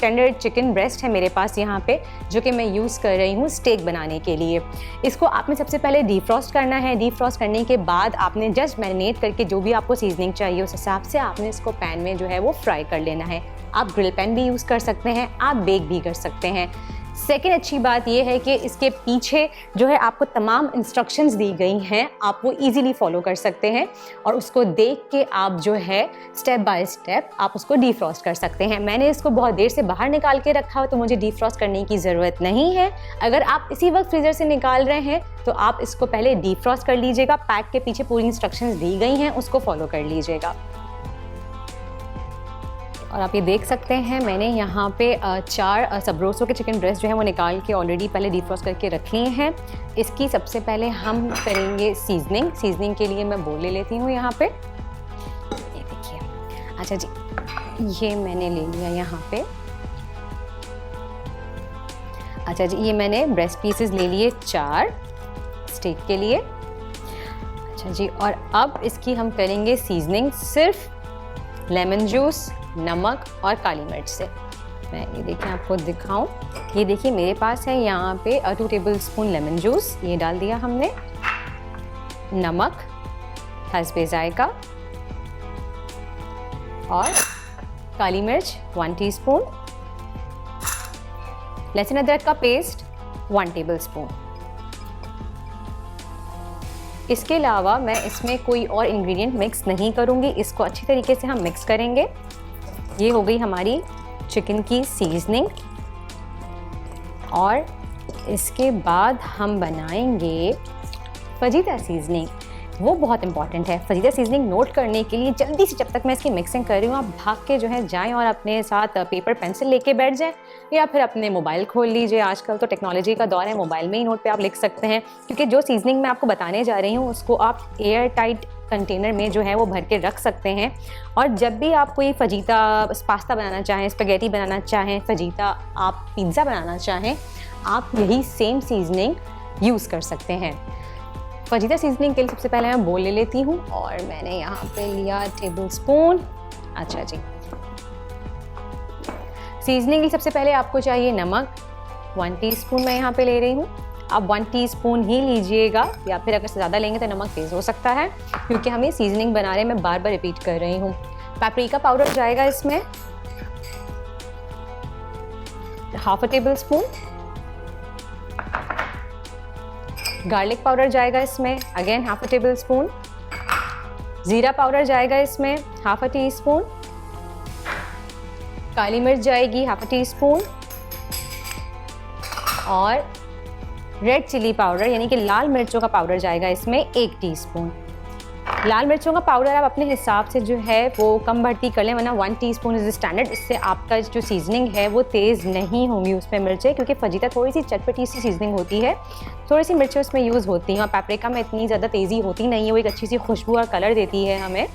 टेंडर चिकन ब्रेस्ट है मेरे पास यहाँ पे, जो कि मैं यूज़ कर रही हूँ स्टेक बनाने के लिए। इसको आपने सबसे पहले डीफ्रॉस्ट करना है। डीफ्रॉस्ट करने के बाद आपने जस्ट मैरिनेट करके जो भी आपको सीजनिंग चाहिए उस हिसाब से आपने इसको पैन में जो है वो फ्राई कर लेना है। आप ग्रिल पैन भी यूज़ कर सकते हैं, आप बेक भी कर सकते हैं। सेकेंड अच्छी बात यह है कि इसके पीछे जो है आपको तमाम इंस्ट्रक्शंस दी गई हैं, आप वो इजीली फॉलो कर सकते हैं और उसको देख के आप जो है स्टेप बाय स्टेप आप उसको डीफ्रॉस्ट कर सकते हैं। मैंने इसको बहुत देर से बाहर निकाल के रखा हो तो मुझे डीफ्रॉस्ट करने की ज़रूरत नहीं है। अगर आप इसी वक्त फ्रीज़र से निकाल रहे हैं तो आप इसको पहले डीफ्रॉस्ट कर लीजिएगा। पैक के पीछे पूरी इंस्ट्रक्शंस दी गई हैं, उसको फॉलो कर लीजिएगा। और आप ये देख सकते हैं मैंने यहाँ पे 4 सबरोसो के चिकन ब्रेस्ट जो है वो निकाल के ऑलरेडी पहले डीफ्रॉस्ट करके रख लिए हैं। इसकी सबसे पहले हम करेंगे सीजनिंग के लिए मैं बोल ले लेती हूँ यहाँ पे। ये देखिए, अच्छा जी, ये मैंने ले लिया यहाँ पे। अच्छा जी, ये मैंने ब्रेस्ट पीसेस ले लिए 4 स्टेक के लिए। अच्छा जी, और अब इसकी हम करेंगे सीजनिंग सिर्फ लेमन जूस, नमक और काली मिर्च से। मैं ये देखिए आपको दिखाऊं, ये देखिए मेरे पास है यहाँ पे 2 टेबलस्पून लेमन जूस, ये डाल दिया हमने। नमक हस्बे जायका और काली मिर्च 1 टीस्पून। लहसुन अदरक का पेस्ट 1 टेबलस्पून। इसके अलावा मैं इसमें कोई और इंग्रेडिएंट मिक्स नहीं करूँगी, इसको अच्छी तरीके से हम मिक्स करेंगे। ये हो गई हमारी चिकन की सीजनिंग, और इसके बाद हम बनाएंगे फजीता सीजनिंग। वो बहुत इंपॉर्टेंट है। फजीता सीजनिंग नोट करने के लिए जल्दी से, जब तक मैं इसकी मिक्सिंग कर रही हूँ, आप भाग के जो है जाएं और अपने साथ पेपर पेंसिल लेके बैठ जाएं, या फिर अपने मोबाइल खोल लीजिए। आजकल तो टेक्नोलॉजी का दौर है, मोबाइल में ही नोट पे आप लिख सकते हैं, क्योंकि जो सीजनिंग मैं आपको बताने जा रही हूँ उसको आप एयर टाइट कंटेनर में जो है वो भर के रख सकते हैं। और जब भी आप कोई फजीता पास्ता बनाना चाहें, स्पैगेटी बनाना चाहें, फजीता आप पिज़्ज़ा बनाना चाहें, आप यही सेम सीजनिंग यूज़ कर सकते हैं। फजीता सीजनिंग के लिए सबसे पहले मैं बोल ले लेती हूँ, और मैंने यहाँ पे लिया टेबलस्पून। अच्छा जी, सीजनिंग के लिए सबसे पहले आपको चाहिए नमक 1 टीस्पून मैं यहाँ पे ले रही हूँ। आप 1 टीस्पून ही लीजिएगा, या फिर अगर ज़्यादा लेंगे तो नमक तेज़ हो सकता है, क्योंकि हम ये सीजनिंग बना रहे हैं, मैं बार बार रिपीट कर रही हूँ। पेपरिका पाउडर जाएगा इसमें ½ टेबलस्पून। गार्लिक पाउडर जाएगा इसमें अगेन ½ टेबलस्पून। ज़ीरा पाउडर जाएगा इसमें ½ टीस्पून। काली मिर्च जाएगी ½ टीस्पून, और रेड चिली पाउडर यानी कि लाल मिर्चों का पाउडर जाएगा इसमें 1 टीस्पून। लाल मिर्चों का पाउडर आप अपने हिसाब से जो है वो कम बढ़ती कर लें, वरना 1 टीस्पून इज़ स्टैंडर्ड। इससे आपका जो सीजनिंग है वो तेज़ नहीं होंगी उसमें मिर्चें, क्योंकि फजीता थोड़ी सी चटपटी सी सीजनिंग होती है, थोड़ी सी मिर्चें उसमें यूज़ होती हैं, और पेपरिका में इतनी ज़्यादा तेज़ी होती नहीं है, वो एक अच्छी सी खुशबू और कलर देती है हमें,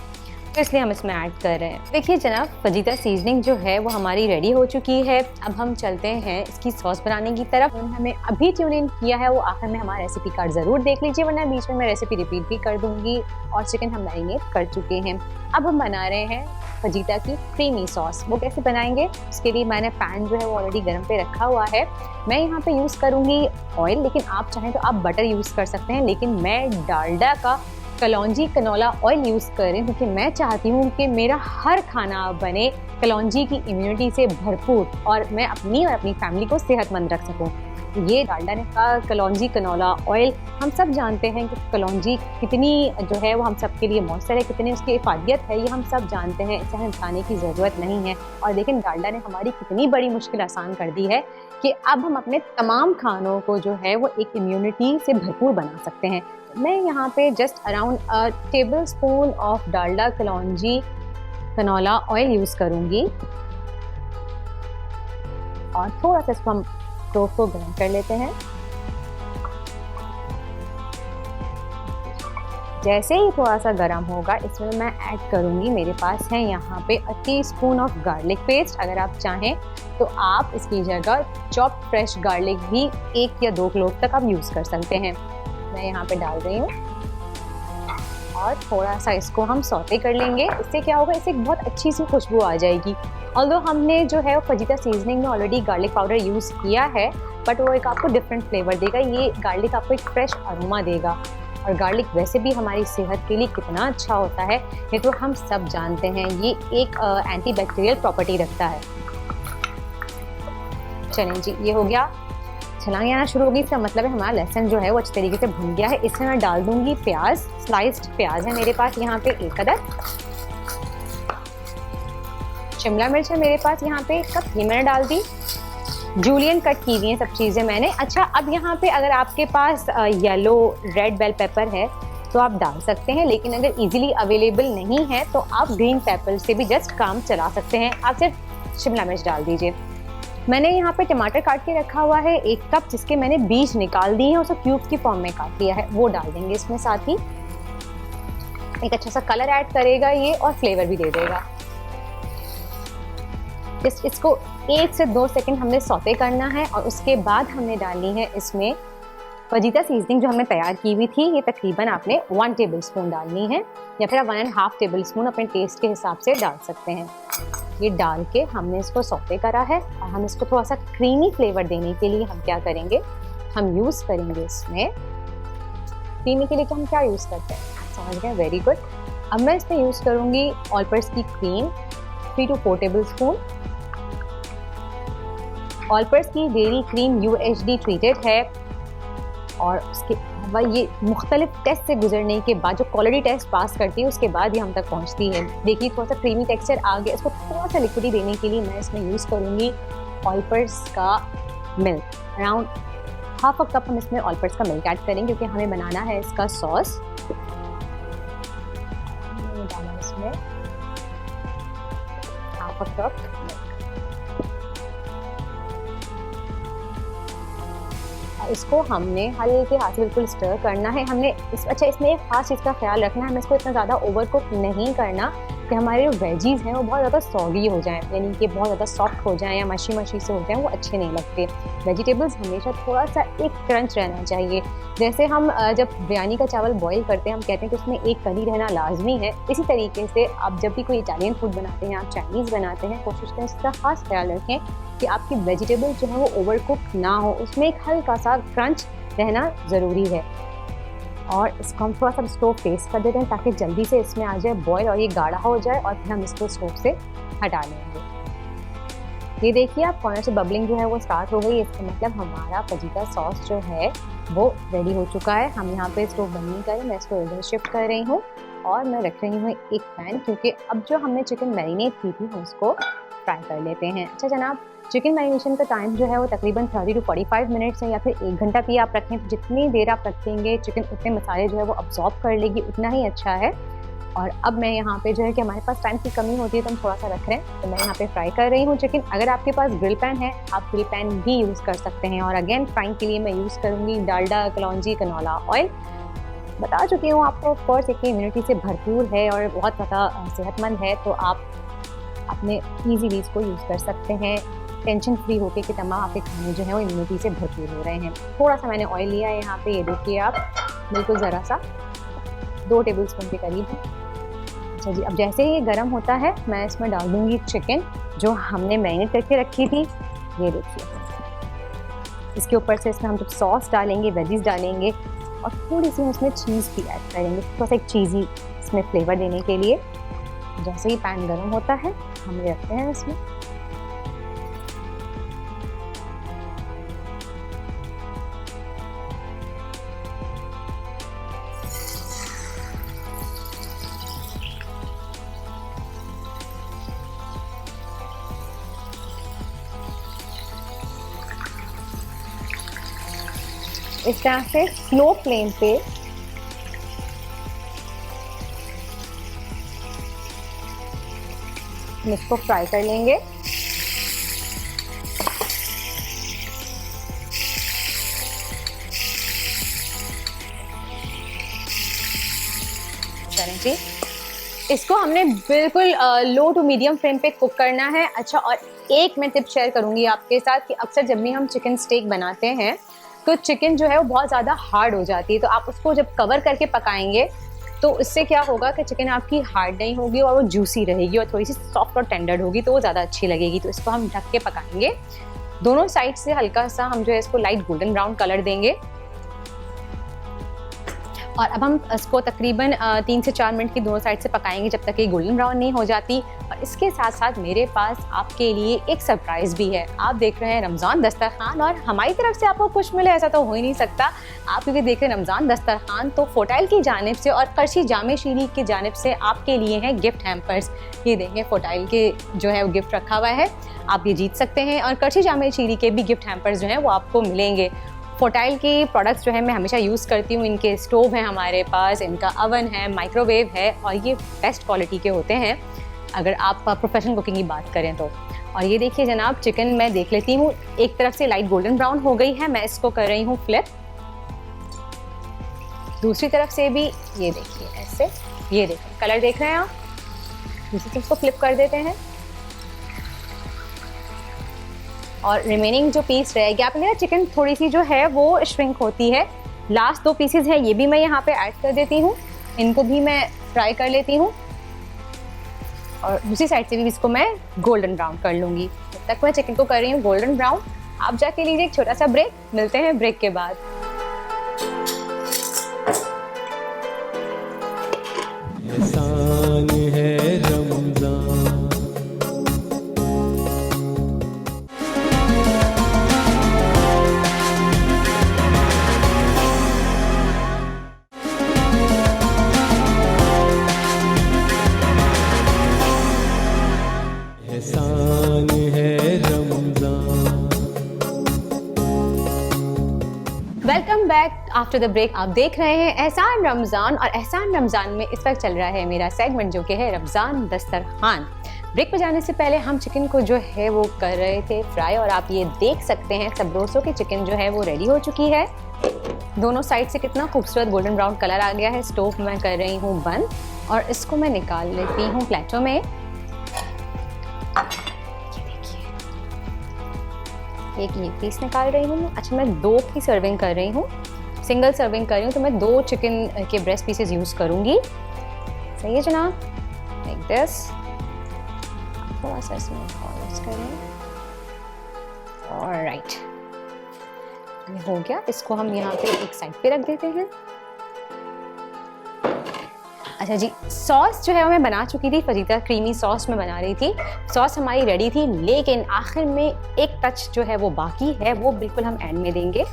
तो इसलिए हम इसमें ऐड कर रहे हैं। देखिए जनाब, फजीता सीजनिंग जो है वो हमारी रेडी हो चुकी है। अब हम चलते हैं इसकी सॉस बनाने की तरफ। हमें अभी ट्यून इन किया है वो आखिर में हमारा रेसिपी कार्ड ज़रूर देख लीजिए, वरना बीच में मैं रेसिपी रिपीट भी कर दूंगी। और चिकन हम मैरिनेट कर चुके हैं। अब हम बना रहे हैं फजीता की क्रीमी सॉस। वो कैसे बनाएंगे, उसके लिए मैंने पैन जो है वो ऑलरेडी गर्म पे रखा हुआ है। मैं यहाँ पे यूज़ करूँगी ऑयल, लेकिन आप चाहें तो आप बटर यूज़ कर सकते हैं, लेकिन मैं डालडा का कलौंजी कनोला ऑयल यूज़ कर रही हूँ, क्योंकि मैं चाहती हूँ कि मेरा हर खाना बने कलौंजी की इम्यूनिटी से भरपूर, और मैं अपनी और अपनी फैमिली को सेहतमंद रख सकूँ। ये डालडा ने का कलौंजी कनोला ऑयल, हम सब जानते हैं कि कलौंजी कितनी जो है वो हम सब के लिए मौसर है, कितनी उसकी इफादियत है, ये हम सब जानते हैं, इसे हमें बताने की ज़रूरत नहीं है। और लेकिन डालडा ने हमारी कितनी बड़ी मुश्किल आसान कर दी है कि अब हम अपने तमाम खानों को जो है वो एक इम्यूनिटी से भरपूर बना सकते हैं। मैं यहाँ पे just around a table spoon of Dalda kalonji canola oil use करूँगी और थोड़ा सा इसको हम स्टोव को गर्म कर लेते हैं। जैसे ही थोड़ा सा गर्म होगा इसमें मैं ऐड करूँगी, मेरे पास है यहाँ पे अ टीस्पून ऑफ गार्लिक पेस्ट। अगर आप चाहें तो आप इसकी जगह चॉप्ड फ्रेश गार्लिक भी 1 या 2 क्लोव तक आप यूज़ कर सकते हैं। मैं यहाँ पे डाल रही हूँ और थोड़ा सा इसको हम सौते कर लेंगे। इससे क्या होगा, इससे एक बहुत अच्छी सी खुशबू आ जाएगी। ऑल्दो हमने जो है वो फजीता सीजनिंग में ऑलरेडी गार्लिक पाउडर यूज़ किया है, बट वो एक आपको डिफरेंट फ्लेवर देगा। ये गार्लिक आपको एक फ्रेश अरोमा देगा और गार्लिक वैसे भी हमारी सेहत के लिए कितना अच्छा होता है ये तो हम सब जानते हैं। ये एक एंटीबैक्टीरियल प्रॉपर्टी रखता है। चलें जी, ये हो गया, छलांगे आना शुरू होगी, इसका मतलब है हमारा लहसुन जो है वो अच्छे तरीके से भुन गया है। इसमें मैं डाल दूंगी प्याज, स्लाइस्ड प्याज है मेरे पास यहाँ पे 1 अदद। शिमला मिर्च है मेरे पास यहाँ पे 1 कप, ये मैंने डाल दी। जूलियन कट की हुई हैं सब चीज़ें मैंने। अच्छा, अब यहाँ पे अगर आपके पास येलो रेड बेल पेपर है तो आप डाल सकते हैं, लेकिन अगर इजीली अवेलेबल नहीं है तो आप ग्रीन पेपर से भी जस्ट काम चला सकते हैं। आप सिर्फ शिमला मिर्च डाल दीजिए। मैंने यहाँ पे टमाटर काट के रखा हुआ है 1 कप, जिसके मैंने बीज निकाल दिए हैं, उसे क्यूब की फॉर्म में काट लिया है, वो डाल देंगे इसमें। साथ ही एक अच्छा सा कलर ऐड करेगा ये और फ्लेवर भी दे देगा। इसको 1 से 2 सेकंड हमने सौते करना है और उसके बाद हमने डालनी है इसमें फजीता सीजनिंग जो हमने तैयार की हुई थी। ये तकरीबन आपने 1 टेबल स्पून डालनी है या फिर आप 1.5 टेबल स्पून अपने टेस्ट के हिसाब से डाल सकते हैं। ये डाल के हमने इसको सौते करा है और हम इसको थोड़ा सा क्रीमी फ्लेवर देने के लिए हम क्या करेंगे, हम यूज़ करेंगे इसमें क्रीमी के लिए हम क्या यूज़ करते हैं, समझ गए, वेरी गुड। अब मैं इसमें यूज़ करूँगी ऑलपर्स की cream 3 to 4 table spoon. Olpers की डेयरी क्रीम UHD ट्रीटेड है और उसके अलावा ये मुख्तलिफ टेस्ट से गुजरने के बाद जो क्वालिटी टेस्ट पास करती है उसके बाद ये हम तक पहुंचती है। देखिए थोड़ा सा क्रीमी टेक्सचर आ गया। इसको थोड़ा सा लिक्विडी देने के लिए मैं इसमें यूज़ करूँगी ऑलपर्स का मिल्क। अराउंड 1/2 कप हम इसमें ऑलपर्स का मिल्क ऐड करेंगे क्योंकि हमें बनाना है इसका सॉस। डाला इसमें 1/2 कप। इसको हमने हल्के हाथ से बिल्कुल स्टर करना है। हमने इसमें एक खास चीज़ का ख्याल रखना है, हमें इसको इतना ज़्यादा ओवर कुक नहीं करना कि हमारे जो वेजीज़ हैं वो बहुत ज़्यादा सॉगी हो जाएं, यानी कि बहुत ज़्यादा सॉफ्ट हो जाएं या मशी मशी से हो जाएं, वो अच्छे नहीं लगते। वेजिटेबल्स हमेशा थोड़ा सा एक क्रंच रहना चाहिए। जैसे हम जब बिरयानी का चावल बॉईल करते हैं हम कहते हैं कि उसमें एक कली रहना लाजमी है, इसी तरीके से आप जब भी कोई इटालियन फूड बनाते हैं, आप चाइनीज़ बनाते हैं, कोशिश करें इसका खास ख्याल रखें कि आपकी वेजिटेबल जो है वो ओवर कुक ना हो, उसमें एक हल्का सा क्रंच रहना ज़रूरी है। और इसको हम थोड़ा सा स्टोव फेस कर देते हैं ताकि जल्दी से इसमें आ जाए बॉयल और ये गाढ़ा हो जाए और फिर हम इसको स्टोव से हटा लेंगे। ये देखिए आप कॉर्नर से बबलिंग जो है वो स्टार्ट हो गई, इसका मतलब हमारा फजीता सॉस जो है वो रेडी हो चुका है। हम यहाँ पे स्टोव बंद नहीं करें, मैं इसको इधर शिफ्ट कर रही हूँ और मैं रख रही हूँ एक पैन, क्योंकि अब जो हमने चिकन मैरिनेट की थी हम उसको फ्राई कर लेते हैं। अच्छा जनाब, चिकन मैरिनेशन का टाइम जो है वो तकरीबन 30 to 45 मिनट्स है या फिर 1 घंटा भी आप रखें, तो जितनी देर आप रखेंगे चिकन उतने मसाले जो है वो अब्जॉर्ब कर लेगी, उतना ही अच्छा है। और अब मैं यहाँ पे जो है कि हमारे पास टाइम की कमी होती है तो हम थोड़ा सा रख रहे हैं, तो मैं यहाँ पे फ्राई कर रही हूँ चिकन। अगर आपके पास ग्रिल पैन है आप ग्रिल पैन भी यूज़ कर सकते हैं। और अगेन फ्राइंग के लिए मैं यूज़ करूँगी डालडा कलौंजी कनोला ऑयल। बता चुकी हूँ आपको, ऑफकोर्स एक इम्यूनिटी से भरपूर है और बहुत ज़्यादा सेहतमंद है, तो आप अपने ईजीली इसको यूज़ कर सकते हैं टेंशन फ्री होके कि तमाम आपके खाने जो है वो इम्यूनिटी से भरपूर हो रहे हैं। थोड़ा सा मैंने ऑयल लिया है यहाँ पे, ये देखिए आप, बिल्कुल ज़रा सा 2 टेबल स्पून के करीब। अच्छा जी, अब जैसे ही ये गर्म होता है मैं इसमें डाल दूँगी चिकन जो हमने मैरिनेट करके रखी थी। ये देखिए, इसके ऊपर से इसमें हम जब सॉस डालेंगे, वेजीज डालेंगे और थोड़ी सी उसमें चीज़ भी ऐड करेंगे, थोड़ा सा एक चीज़ी इसमें फ्लेवर देने के लिए। जैसे ही पैन गर्म होता है हम रखते हैं इसमें। इस तरह से स्लो फ्लेम पे हम इसको फ्राई कर लेंगे। चलें जी, इसको हमने बिल्कुल लो टू मीडियम फ्लेम पे कुक करना है। अच्छा, और एक मैं टिप शेयर करूंगी आपके साथ कि अक्सर जब भी हम चिकन स्टेक बनाते हैं तो चिकन जो है वो बहुत ज़्यादा हार्ड हो जाती है, तो आप उसको जब कवर करके पकाएंगे तो इससे क्या होगा कि चिकन आपकी हार्ड नहीं होगी और वो जूसी रहेगी और थोड़ी सी सॉफ्ट और टेंडर होगी, तो वो ज़्यादा अच्छी लगेगी। तो इसको हम ढक के पकाएंगे। दोनों साइड से हल्का सा हम जो है इसको लाइट गोल्डन ब्राउन कलर देंगे। और अब हम इसको तकरीबन 3 से 4 मिनट की दोनों साइड से पकाएंगे जब तक ये गोल्डन ब्राउन नहीं हो जाती। और इसके साथ साथ मेरे पास आपके लिए एक सरप्राइज़ भी है। आप देख रहे हैं रमज़ान दस्तरखान और हमारी तरफ से आपको कुछ मिले ऐसा तो हो ही नहीं सकता। आप क्योंकि देख रहे हैं रमज़ान दस्तरखान, तो फोटाइल की जानिब से और करशी जामे शीरी की जानिब से आपके लिए हैं गिफ्ट हैम्पर्स। ये देखें, फोटाइल के जो है वो गिफ्ट रखा हुआ है, आप ये जीत सकते हैं। और करशी जामे शीरी के भी गिफ्ट हैम्पर्स जो हैं वो आपको मिलेंगे। फोटाइल की प्रोडक्ट्स जो है मैं हमेशा यूज़ करती हूँ। इनके स्टोव हैं हमारे पास, इनका अवन है, माइक्रोवेव है और ये बेस्ट क्वालिटी के होते हैं अगर आप प्रोफेशनल कुकिंग की बात करें तो। और ये देखिए जनाब, चिकन मैं देख लेती हूँ एक तरफ से लाइट गोल्डन ब्राउन हो गई है, मैं इसको कर रही हूँ फ्लिप। दूसरी तरफ से भी ये देखिए ऐसे, ये देखिए कलर देख रहे हैं आप, दूसरी तरफ को फ्लिप कर देते हैं और रिमेनिंग जो पीस रह गया, आपने चिकन थोड़ी सी जो है वो श्रिंक होती है। लास्ट 2 पीसेज हैं, ये भी मैं यहाँ पे ऐड कर देती हूँ, इनको भी मैं फ्राई कर लेती हूँ और दूसरी साइड से भी इसको मैं गोल्डन ब्राउन कर लूँगी। जब तक मैं चिकन को कर रही हूँ गोल्डन ब्राउन, आप जाके लीजिए एक छोटा सा ब्रेक, मिलते हैं ब्रेक के बाद। एहसान है रमज़ान। एहसान है Ramzan. Welcome back after the break. आप देख रहे हैं एहसान रमज़ान और एहसान रमज़ान में इस वक्त चल रहा है मेरा सेगमेंट जो कि है रमज़ान दस्तरखान। ब्रेक पर जाने से पहले हम चिकन को जो है वो कर रहे थे फ्राई और आप ये देख सकते हैं सबरोसो की चिकन जो है वो रेडी हो चुकी है। दोनों साइड से कितना खूबसूरत गोल्डन ब्राउन कलर आ गया है। स्टोव मैं कर रही हूँ बंद और इसको मैं निकाल लेती हूँ प्लेटों में। एक ये पीस निकाल रही हूँ। अच्छा, मैं 2 की सर्विंग कर रही हूँ, सिंगल सर्विंग कर रही हूँ, तो मैं 2 चिकन के ब्रेस्ट पीसेस यूज़ करूँगी। सही है जनाब, लाइक दिस। थोड़ा सा इसमें यूज़ करें। ऑलराइट, ये हो गया। इसको हम यहाँ पे एक साइड पे रख देते हैं। अच्छा जी, सॉस जो है वो मैं बना चुकी थी, फजीता क्रीमी सॉस मैं बना रही थी। सॉस हमारी रेडी थी, लेकिन आखिर में एक टच जो है वो बाकी है, वो बिल्कुल हम एंड में देंगे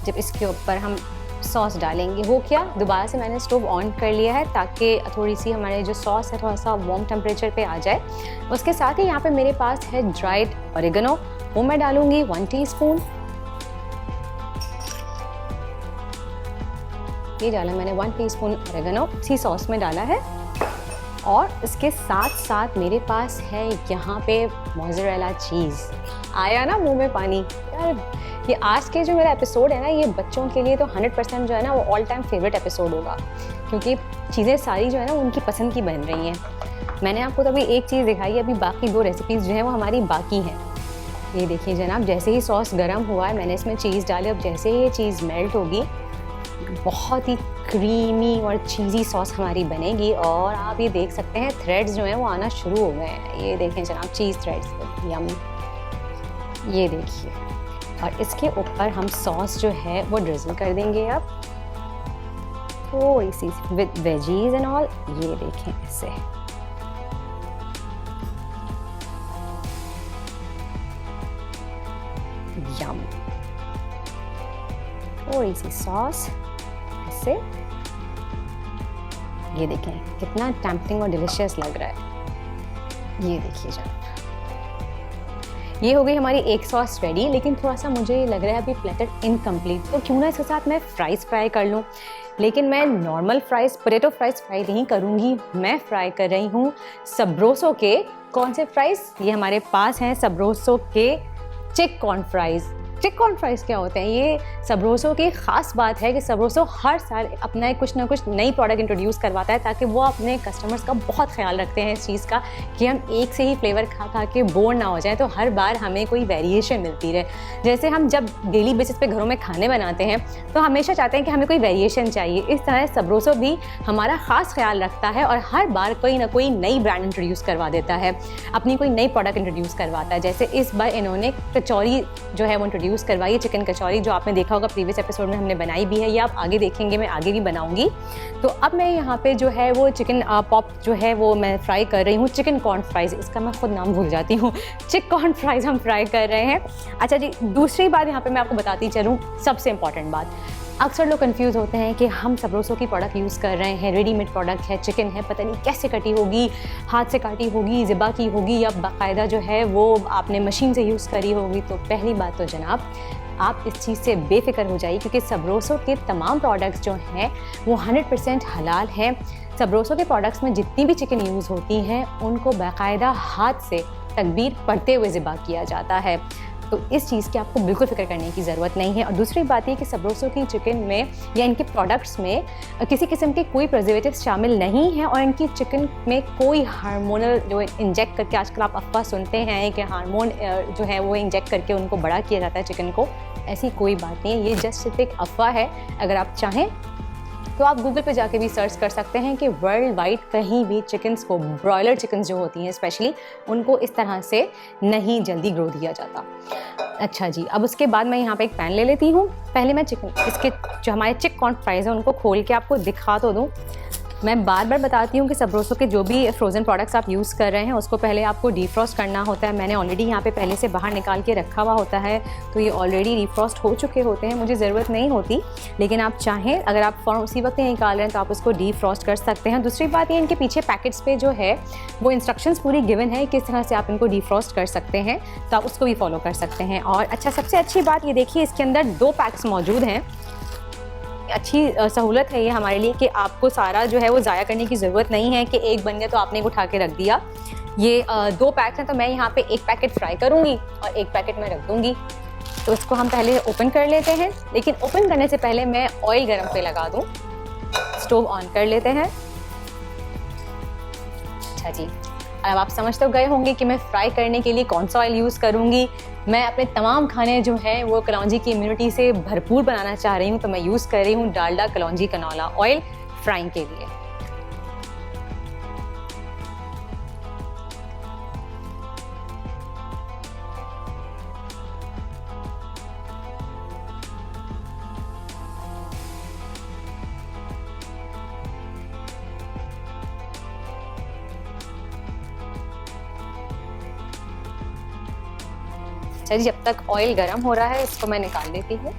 जब इसके ऊपर हम सॉस डालेंगे। वो क्या, दोबारा से मैंने स्टोव ऑन कर लिया है ताकि थोड़ी सी हमारे जो सॉस है थोड़ा सा वार्म टेम्परेचर पे आ जाए। उसके साथ ही यहाँ पे मेरे पास है ड्राइड ऑरिगेनो, वो मैं डालूँगी 1 टीस्पून। ये डाला मैंने 1 टीस्पून ऑरिगेनो, इसी सॉस में डाला है। और इसके साथ साथ मेरे पास है यहाँ पे मोज़रेला चीज़। आया ना मुंह में पानी यार। ये आज के जो मेरा एपिसोड है ना, ये बच्चों के लिए तो 100% जो है ना वो ऑल टाइम फेवरेट एपिसोड होगा, क्योंकि चीज़ें सारी जो है ना उनकी पसंद की बन रही हैं। मैंने आपको तभी एक चीज़ दिखाई, अभी बाकी 2 रेसिपीज़ जो हैं वो हमारी बाकी हैं। ये देखिए जनाब, जैसे ही सॉस गर्म हुआ है मैंने इसमें चीज़ डाली। अब जैसे ही ये चीज़ मेल्ट होगी, बहुत ही क्रीमी और चीज़ी सॉस हमारी बनेगी। और आप ये देख सकते हैं थ्रेड्स जो हैं वो आना शुरू हो गए हैं। ये देखें जनाब, चीज़ थ्रेड्स, यम, ये देखिए। और इसके ऊपर हम सॉस जो है वो ड्रिजल कर देंगे अब थोड़ी सी विद वेजीज एंड ऑल। ये देखें ऐसे। यम, थोड़ी सी सॉस ऐसे। ये देखें कितना टेम्पटिंग और डिलिशियस लग रहा है। ये देखिए जनाब, ये हो गई हमारी एक सॉस रेडी, लेकिन थोड़ा सा मुझे लग रहा है अभी प्लेटर इनकम्प्लीट, तो क्यों ना इसके साथ मैं फ्राइज़ फ्राई कर लूँ। लेकिन मैं normal fries, potato fries fry नहीं करूँगी, मैं फ्राई कर रही हूँ सब्रोसो के कौन से फ्राइज़, ये हमारे पास हैं सब्रोसो के चिक कॉर्न फ्राइज़। चिक कॉर्न फ्राइज़ क्या होते हैं? ये सब्रोसो की ख़ास बात है कि सब्रोसो हर साल अपना कुछ ना कुछ नई प्रोडक्ट इंट्रोड्यूस करवाता है, ताकि वो अपने कस्टमर्स का बहुत ख्याल रखते हैं इस चीज़ का कि हम एक से ही फ्लेवर खा खा के बोर ना हो जाए, तो हर बार हमें कोई वेरिएशन मिलती रहे। जैसे हम जब डेली बेसिस पे घरों में खाने बनाते हैं तो हमेशा चाहते हैं कि हमें कोई वेरिएशन चाहिए, इस तरह सब्रोसो भी हमारा ख़ास ख्याल रखता है और हर बार कोई ना कोई नई ब्रांड इंट्रोड्यूस करवा देता है, अपनी कोई नई प्रोडक्ट इंट्रोड्यूस करवाता है। जैसे इस बार इन्होंने कचौरी जो है वो इंट्रोड्यूस करवाई है, चिकन कचौरी, जो आपने देखा होगा प्रीवियस एपिसोड में हमने बनाई भी है, ये आप आगे देखेंगे, मैं आगे भी बनाऊंगी। तो अब मैं यहाँ पे जो है वो चिकन पॉप जो है वो मैं फ्राई कर रही हूँ, चिकन कॉर्न फ्राइज़, इसका मैं खुद नाम भूल जाती हूँ, चिक कॉर्न फ्राइज़ हम फ्राई कर रहे हैं। अच्छा जी, दूसरी बात यहाँ पे मैं आपको बताती चलूँ, सबसे इंपॉर्टेंट बात, अक्सर लोग कंफ्यूज होते हैं कि हम सब्रोसो की प्रोडक्ट यूज़ कर रहे हैं, रेडीमेड प्रोडक्ट है, चिकन है, पता नहीं कैसे कटी होगी, हाथ से काटी होगी, ज़िबा की होगी, या बाकायदा जो है वो आपने मशीन से यूज़ करी होगी। तो पहली बात तो जनाब आप इस चीज़ से बेफिक्र हो जाइए, क्योंकि सब्रोसो के तमाम प्रोडक्ट्स जो हैं वो 100% हलाल हैं। सब्रोसो के प्रोडक्ट्स में जितनी भी चिकन यूज़ होती हैं उनको बाकायदा हाथ से तकबीर पढ़ते हुए ज़िबा किया जाता है, तो इस चीज़ की आपको बिल्कुल फिक्र करने की ज़रूरत नहीं है। और दूसरी बात ये कि सब्रोसो की चिकन में या इनके प्रोडक्ट्स में किसी किस्म के कोई प्रिजर्वेटिव्स शामिल नहीं हैं, और इनकी चिकन में कोई हार्मोनल जो इंजेक्ट करके, आजकल आप अफवाह सुनते हैं कि हार्मोन जो है वो इंजेक्ट करके उनको बड़ा किया जाता है चिकन को, ऐसी कोई बात नहीं है, ये जस्ट सिर्फ एक अफवाह है। अगर आप चाहें तो आप गूगल पे जाके भी सर्च कर सकते हैं कि वर्ल्ड वाइड कहीं भी चिकन्स को, ब्रॉयलर चिकन्स जो होती हैं स्पेशली, उनको इस तरह से नहीं जल्दी ग्रो दिया जाता। अच्छा जी, अब उसके बाद मैं यहाँ पे एक पैन ले लेती हूँ। पहले मैं चिकन, इसके जो हमारे चिक कॉर्न फ्राइज़ हैं उनको खोल के आपको दिखा तो दूँ। मैं बार बार बताती हूँ कि सब्रोसो के जो भी फ्रोज़न प्रोडक्ट्स आप यूज़ कर रहे हैं उसको पहले आपको डीफ्रॉस्ट करना होता है। मैंने ऑलरेडी यहाँ पे पहले से बाहर निकाल के रखा हुआ होता है, तो ये ऑलरेडी डीफ्रॉस्ट हो चुके होते हैं, मुझे ज़रूरत नहीं होती। लेकिन आप चाहें, अगर आप फ़ौरन उसी वक्त ही निकाल रहे हैं तो आप उसको डीफ्रॉस्ट कर सकते हैं। दूसरी बात ये, इनके पीछे पैकेट्स पे जो है वो इंस्ट्रक्शंस पूरी गिवन है किस तरह से आप इनको डीफ्रॉस्ट कर सकते हैं, तो आप उसको भी फॉलो कर सकते हैं। और अच्छा, सबसे अच्छी बात ये देखिए, इसके अंदर 2 पैक्स मौजूद हैं। अच्छी सहूलत है ये हमारे लिए कि आपको सारा जो है वो ज़ाया करने की ज़रूरत नहीं है कि एक बन गया तो आपने उठा के रख दिया। ये 2 पैक्स हैं, तो मैं यहाँ पे एक पैकेट फ्राई करूँगी और एक पैकेट मैं रख दूँगी। तो इसको हम पहले ओपन कर लेते हैं, लेकिन ओपन करने से पहले मैं ऑयल गर्म पे लगा दूँ। स्टोव ऑन कर लेते हैं। अच्छा जी, अब आप समझ तो गए होंगे कि मैं फ्राई करने के लिए कौन सा ऑयल यूज़ करूँगी। मैं अपने तमाम खाने जो हैं वो कलौंजी की इम्यूनिटी से भरपूर बनाना चाह रही हूँ, तो मैं यूज़ कर रही हूँ डालडा कलौंजी कनौला ऑयल फ्राइंग के लिए। अच्छा जी, जब तक ऑयल गर्म हो रहा है इसको मैं निकाल लेती हूँ।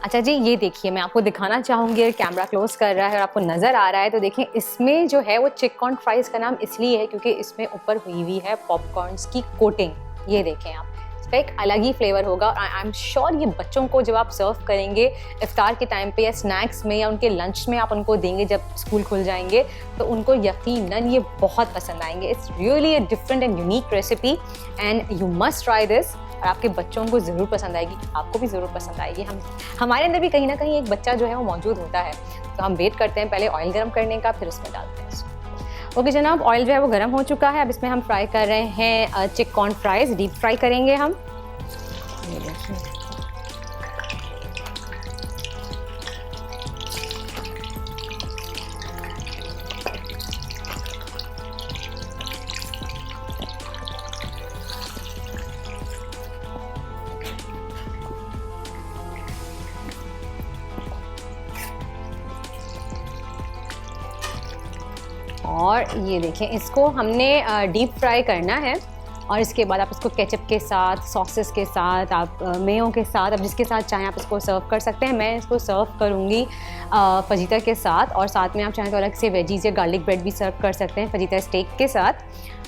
अच्छा जी, ये देखिए, मैं आपको दिखाना चाहूँगी, अगर कैमरा क्लोज कर रहा है और आपको नज़र आ रहा है तो देखिए, इसमें जो है वो चिक कॉर्न फ्राइज़ का नाम इसलिए है क्योंकि इसमें ऊपर हुई हुई है पॉपकॉर्न्स की कोटिंग। ये देखें आप, इसका एक अलग ही फ्लेवर होगा और आई एम श्योर ये बच्चों को जब आप सर्व करेंगे इफ्तार के टाइम पे या स्नैक्स में या उनके लंच में आप उनको देंगे जब स्कूल खुल जाएंगे, तो उनको यकीनन ये बहुत पसंद आएंगे। It's really a different and unique recipe and you must try this, और आपके बच्चों को ज़रूर पसंद आएगी, आपको भी ज़रूर पसंद आएगी। हमारे अंदर भी कहीं ना कहीं एक बच्चा जो है वो मौजूद होता है, तो हम वेट करते हैं पहले ऑयल गर्म करने का, फिर उसमें डालते हैं इसको। ओके जनाब, ऑयल जो है वो गर्म हो चुका है। अब इसमें हम फ्राई कर रहे हैं चिक कॉर्न फ्राइज़, डीप फ्राई करेंगे हम। और ये देखें, इसको हमने डीप फ्राई करना है और इसके बाद आप इसको केचप के साथ, सॉसेस के साथ, आप मेयो के साथ, आप जिसके साथ चाहें आप इसको सर्व कर सकते हैं। मैं इसको सर्व करूँगी फजीता के साथ, और साथ में आप चाहें तो अलग से वेजीज़ या गार्लिक ब्रेड भी सर्व कर सकते हैं फजीता स्टेक के साथ।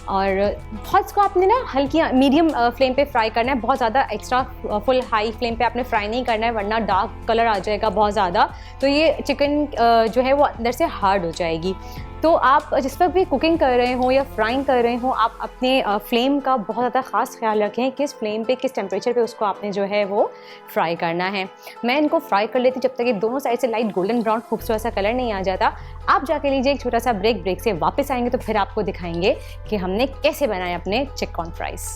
और बहुत इसको आपने ना हल्की मीडियम फ्लेम पे फ्राई करना है, बहुत ज़्यादा एक्स्ट्रा फुल हाई फ्लेम पे आपने फ्राई नहीं करना है, वरना डार्क कलर आ जाएगा बहुत ज़्यादा, तो ये चिकन जो है वो अंदर से हार्ड हो जाएगी। तो आप जिस वक्त भी कुकिंग कर रहे हो या फ्राइंग कर रहे हो, आप अपने फ्लेम का बहुत ज़्यादा ख़ास ख्याल रखें, किस फ्लेम पे, किस टेम्परेचर पे उसको आपने जो है वो फ्राई करना है। मैं इनको फ्राई कर लेती जब तक ये दोनों साइड से लाइट गोल्डन ब्राउन खूबसूरत सा कलर नहीं आ जाता। आप जाके लीजिए एक छोटा सा ब्रेक से वापस आएंगे तो फिर आपको दिखाएंगे कि हमने कैसे बनाए अपने चिकन फ्राइज़।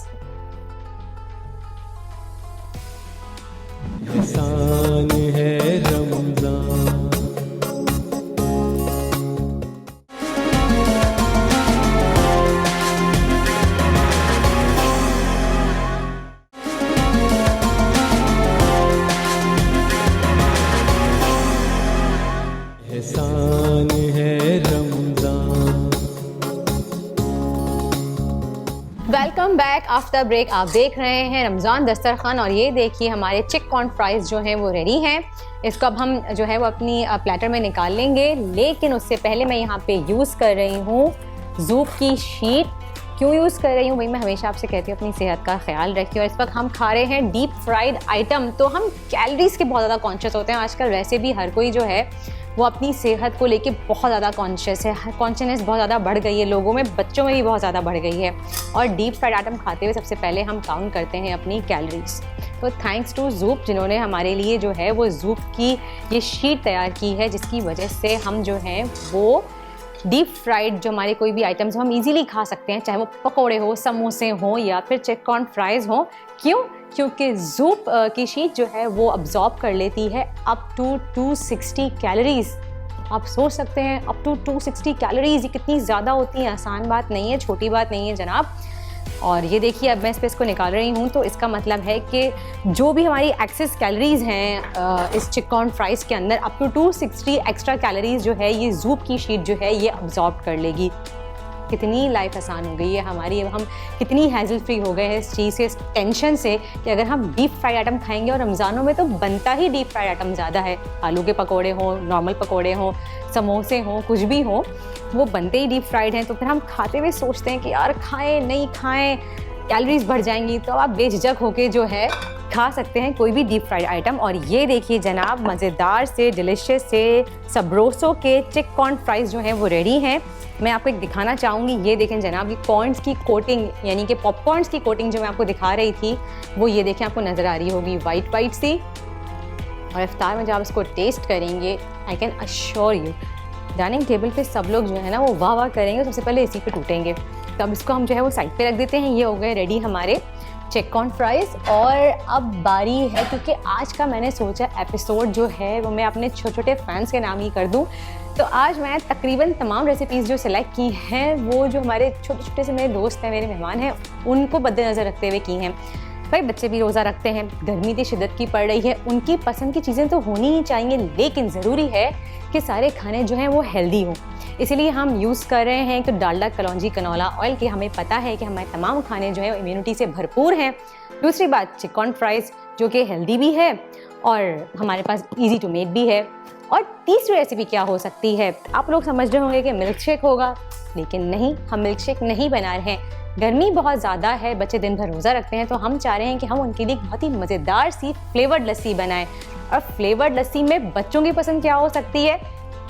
एहसान है रमज़ान। एहसान है Ramzan. Welcome back after break. आप देख रहे हैं रमज़ान दस्तरखान, और ये देखिए हमारे चिकन फ्राइज़ जो हैं वो रेडी हैं। इसको अब हम जो है वो अपनी प्लेटर में निकाल लेंगे, लेकिन उससे पहले मैं यहाँ पे यूज़ कर रही हूँ ज़ूप की शीट। क्यों यूज़ कर रही हूँ भाई, मैं हमेशा आपसे कहती हूँ अपनी सेहत का ख्याल रखिए। और इस वक्त हम खा रहे हैं डीप फ्राइड आइटम, तो हम कैलोरीज़ के बहुत ज़्यादा कॉन्शियस होते हैं आजकल। वैसे भी हर कोई जो है वो अपनी सेहत को लेके बहुत ज़्यादा कॉन्शियस है, कॉन्शियसनेस बहुत ज़्यादा बढ़ गई है लोगों में, बच्चों में भी बहुत ज़्यादा बढ़ गई है। और डीप फ्राइड आइटम खाते हुए सबसे पहले हम काउंट करते हैं अपनी कैलोरीज। तो थैंक्स टू ज़ूप, जिन्होंने हमारे लिए जो है वो ज़ूप की ये शीट तैयार की है, जिसकी वजह से हम जो हैं वो डीप फ्राइड जो हमारे कोई भी आइटम्स हम इजीली खा सकते हैं, चाहे वो पकोड़े हो, समोसे हो या फिर चिकन फ्राइज़ हो। क्यों? क्योंकि ज़ूप की शीट जो है वो अब्जॉर्ब कर लेती है अप टू 260 कैलोरीज़। आप सोच सकते हैं अप टू 260 कैलोरीज़, ये कितनी ज़्यादा होती है, आसान बात नहीं है, छोटी बात नहीं है जनाब। और ये देखिए अब मैं इस को निकाल रही हूँ, तो इसका मतलब है कि जो भी हमारी एक्सेस कैलोरीज़ हैं इस चिकन फ्राइज़ के अंदर, अप टू 260 एक्स्ट्रा कैलोरीज़ जो है ये ज़ूप की शीट जो है ये अब्जॉर्ब कर लेगी। कितनी लाइफ आसान हो गई है हमारी, अब हम कितनी हैज़ल फ्री हो गए हैं इस चीज़ से, इस टेंशन से कि अगर हम डीप फ्राइड आइटम खाएंगे, और रमज़ानों में तो बनता ही डीप फ्राइड आइटम ज़्यादा है, आलू के पकोड़े हों, नॉर्मल पकोड़े हों, समोसे हों, कुछ भी हो, वो बनते ही डीप फ्राइड हैं। तो फिर हम खाते हुए सोचते हैं कि यार खाएं नहीं खाएं, कैलोरीज बढ़ जाएंगी। तो आप बेझिझक होके जो है खा सकते हैं कोई भी डीप फ्राइड आइटम। और ये देखिए जनाब, मज़ेदार से, डिलिशियस से सबरोसो के चिकन फ्राइज़ जो हैं वो रेडी हैं। मैं आपको एक दिखाना चाहूँगी, ये देखें जनाब, ये कॉर्न्स की कोटिंग यानी कि पॉपकॉर्न्स की कोटिंग जो मैं आपको दिखा रही थी वो ये देखें आपको नज़र आ रही होगी, वाइट वाइट सी। और इफ्तार में जब आप इसको टेस्ट करेंगे, I can assure you dining table पे सब लोग जो है ना वो वाह वाह करेंगे, सबसे पहले इसी पे टूटेंगे। तो अब इसको हम जो है वो साइड पे रख देते हैं। ये हो गए रेडी हमारे चिकन फ्राइज़। और अब बारी है, क्योंकि आज का मैंने सोचा एपिसोड जो है वो मैं अपने छोटे छोटे फैंस के नाम ही कर दूं, तो आज मैं तकरीबन तमाम रेसिपीज़ जो सिलेक्ट की हैं वो जो हमारे छोटे छोटे से मेरे दोस्त हैं, मेरे मेहमान हैं, उनको मद्देनज़र रखते हुए की हैं। भाई बच्चे भी रोज़ा रखते हैं, गर्मी की शिद्दत की पड़ रही है, उनकी पसंद की चीज़ें तो होनी ही चाहिए, लेकिन ज़रूरी है कि सारे खाने जो हैं वो हेल्दी हों। इसीलिए हम यूज़ कर रहे हैं तो डालडा, कलौंजी, कनौला ऑयल की। हमें पता है कि हमारे तमाम खाने जो है इम्यूनिटी से भरपूर हैं। दूसरी बात, चिकन फ्राइज़ जो कि हेल्दी भी है और हमारे पास इजी टू मेक भी है। और तीसरी रेसिपी क्या हो सकती है? आप लोग समझ रहे होंगे कि मिल्क शेक होगा, लेकिन नहीं, हम मिल्क शेक नहीं बना रहे हैं। गर्मी बहुत ज़्यादा है, बच्चे दिन भर रोज़ा रखते हैं, तो हम चाह रहे हैं कि हम उनके लिए एक बहुत ही मज़ेदार सी फ्लेवर्ड लस्सी बनाएं। और फ्लेवर्ड लस्सी में बच्चों की पसंद क्या हो सकती है?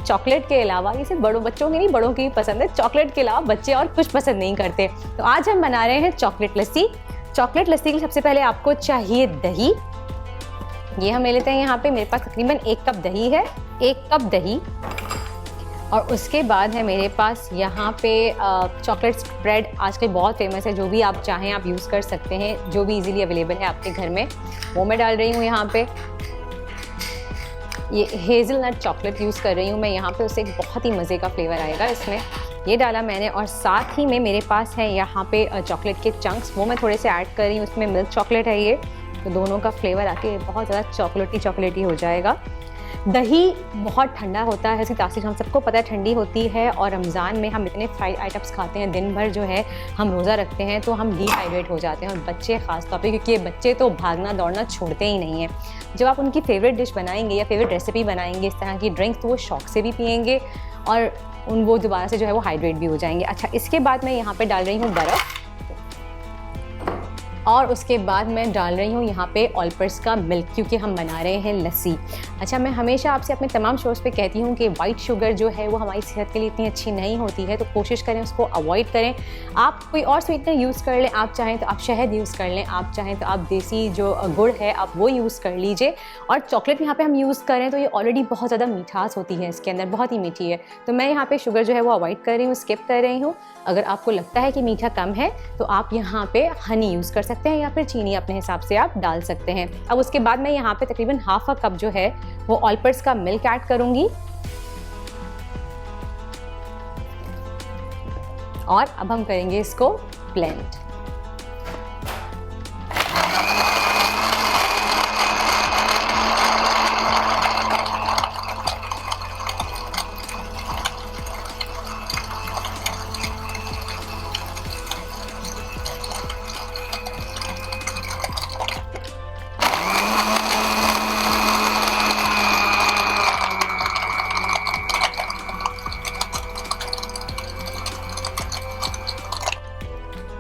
चॉकलेट के अलावा, ये सिर्फ बड़ों बच्चों की नहीं, बड़ों की भी पसंद है। चॉकलेट के अलावा बच्चे और कुछ पसंद नहीं करते। तो आज हम बना रहे हैं चॉकलेट लस्सी। चॉकलेट लस्सी के लिए सबसे पहले आपको चाहिए दही। ये हम ले लेते हैं यहाँ पे, मेरे पास तकरीबन 1 कप दही है, 1 कप दही। और उसके बाद है मेरे पास यहाँ पे चॉकलेट स्प्रेड आजकल बहुत फेमस है, जो भी आप चाहें आप यूज़ कर सकते हैं, जो भी इजीली अवेलेबल है आपके घर में, वो मैं डाल रही हूँ यहाँ पे। ये हेज़लनट चॉकलेट यूज़ कर रही हूँ मैं यहाँ पे, उससे एक बहुत ही मज़े का फ्लेवर आएगा इसमें। ये डाला मैंने, और साथ ही में मेरे पास है यहाँ पे चॉकलेट के चंक्स, वो मैं थोड़े से ऐड कर रही हूँ। उसमें मिल्क चॉकलेट है ये, तो दोनों का फ्लेवर आके बहुत ज़्यादा चॉकलेटी हो जाएगा। दही बहुत ठंडा होता है, इसकी तासीर हम सबको पता है ठंडी होती है, और रमज़ान में हम इतने फ्राइड आइटम्स खाते हैं, दिन भर जो है हम रोज़ा रखते हैं तो हम डिहाइड्रेट हो जाते हैं, और बच्चे ख़ास तौर पे, क्योंकि बच्चे तो भागना दौड़ना छोड़ते ही नहीं हैं। जब आप उनकी फेवरेट डिश बनाएंगे या फेवरेट रेसिपी बनाएंगे इस तरह की ड्रिंक्स, तो वो शौक से भी पियेंगे और वो दोबारा से जो है वो हाइड्रेट भी हो जाएंगे। अच्छा, इसके बाद मैं यहाँ पे डाल रही हूँ बर्फ़, और उसके बाद मैं डाल रही हूँ यहाँ पे ऑल पर्स का मिल्क, क्योंकि हम बना रहे हैं लस्सी। अच्छा, मैं हमेशा आपसे अपने तमाम शोज़ पे कहती हूँ कि वाइट शुगर जो है वो हमारी सेहत के लिए इतनी अच्छी नहीं होती है, तो कोशिश करें उसको अवॉइड करें। आप कोई और स्वीटनर यूज़ कर लें, आप चाहें तो आप शहद यूज़ कर लें, आप चाहें तो आप देसी जो गुड़ है आप वो यूज़ कर लीजिए। और चॉकलेट यहाँ पर हम यूज़ करें तो ये ऑलरेडी बहुत ज़्यादा मीठास होती है, इसके अंदर बहुत ही मीठी है, तो मैं यहाँ पर शुगर जो है वो अवॉइड कर रही हूँ, स्किप कर रही हूँ। अगर आपको लगता है कि मीठा कम है तो आप यहाँ पे हनी यूज़ कर सकते हैं, या फिर चीनी अपने हिसाब से आप डाल सकते हैं। अब उसके बाद मैं यहाँ पे तकरीबन हाफ कप जो है वो ऑल पर्स का मिल्क ऐड करूँगी, और अब हम करेंगे इसको ब्लेंड।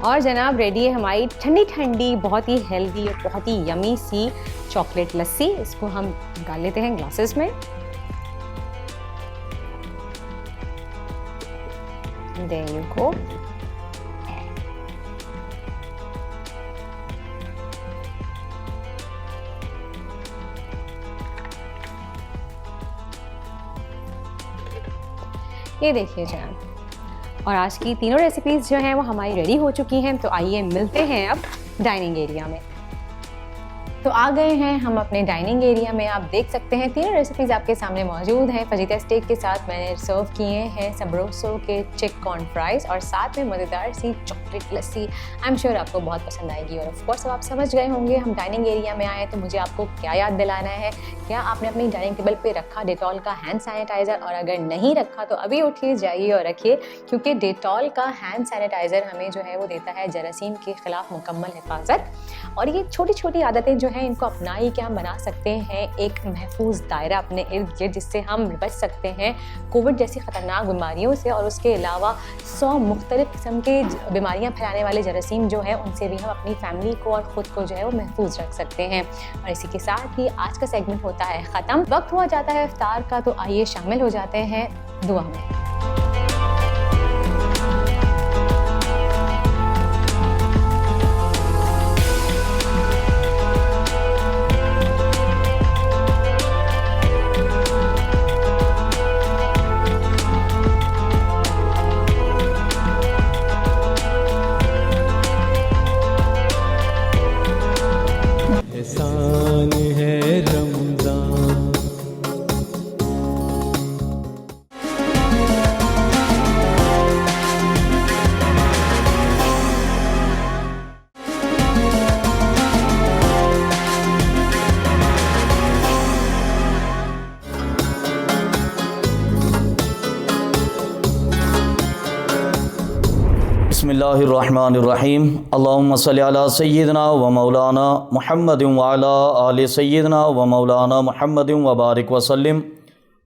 और जनाब रेडी है हमारी ठंडी ठंडी बहुत ही हेल्दी और बहुत ही यमी सी चॉकलेट लस्सी। इसको हम निकाल लेते हैं ग्लासेस में। There you go। ये देखिए जनाब, और आज की तीनों रेसिपीज़ जो हैं वो हमारी रेडी हो चुकी हैं। तो आइए मिलते हैं अब डाइनिंग एरिया में। तो आ गए हैं हम अपने डाइनिंग एरिया में। आप देख सकते हैं तीनों रेसिपीज़ आपके सामने मौजूद हैं। फजीता स्टेक के साथ मैंने सर्व किए हैं सबरोसो के चिक कॉर्न फ्राइज़, और साथ में मज़ेदार सी chocolate lassi. I am sure आपको बहुत पसंद आएगी। और ऑफ कोर्स अब आप समझ गए होंगे हम डाइनिंग एरिया में आए तो मुझे आपको क्या याद दिलाना है। क्या आपने अपनी डाइनिंग टेबल पर रखा डेटॉल का हैंड सैनिटाइज़र? और अगर नहीं रखा तो अभी उठिए, जाइए और रखिए, क्योंकि डेटॉल का हैंड सैनिटाइज़र हमें जो है वो देता है जरासीम के ख़िलाफ़ मुकम्मल हिफाजत। और ये छोटी छोटी आदतें जो हैं इनको अपना ही के हम बना सकते हैं एक महफूज दायरा अपने इर्द गिर्द, जिससे हम बच सकते हैं कोविड जैसी ख़तरनाक बीमारियों से। और उसके अलावा 100 मुख्तलिफ़ किस्म के बीमारियां फैलाने वाले जरासीम जो हैं उनसे भी हम अपनी फैमिली को और ख़ुद को जो है वो महफूज रख सकते हैं। और इसी के साथ ही आज का सेगमेंट होता है ख़त्म। वक्त हुआ जाता है इफ्तार का, तो आइए शामिल हो जाते हैं दुआ में। एहसान है रमज़ान। बिस्मिल्लाहिर्रहमानिर्रहीम। अल्लाहुम्मा सल्लि अला सय्यिदना व मौलाना मुहम्मदिन व अला आलि सय्यिदना व मौलाना मुहम्मदिन व बारिक वसल्लिम।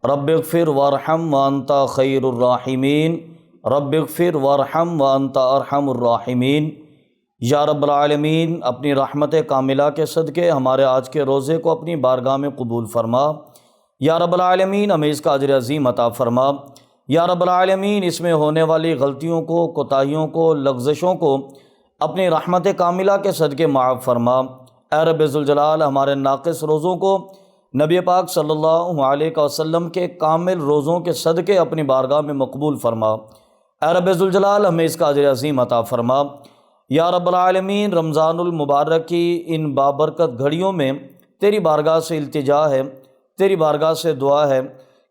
रब्बिग़फिर वरहम व अंता खैरुर राहिमीन। रब्बिग़फिर वरहम व अंता अरहमुर राहिमीन। या रब्बल आलमीन, अपनी रहमत कामिला के सदक़े हमारे आज के रोज़े को अपनी बारगाह में कबूल फरमा। या रब्बल आलमीन, हमें इसका अजर अज़ीम अता फरमा। या रब्बल आलमीन, इसमें होने वाली गलतियों को, कोताहियों को, लग़्ज़िशों को अपनी रहमत कामिला के सदक़े माफ़ फरमा। ए रब्बे ज़ुल जलाल, हमारे नाक़िस रोज़ों को नबी पाक सल्लल्लाहु अलैहि वसल्लम के कामिल रोज़ों के सदक़े अपनी बारगाह में मकबूल फरमा। ए रब्बे ज़ुल जलाल, हमें इसका अजर अज़ीम अता फरमा। या रब्बल आलमीन, रमज़ानुल मुबारक की इन बाबरकत घड़ियों में तेरी बारगाह से इल्तिजा है, तेरी बारगाह से दुआ है,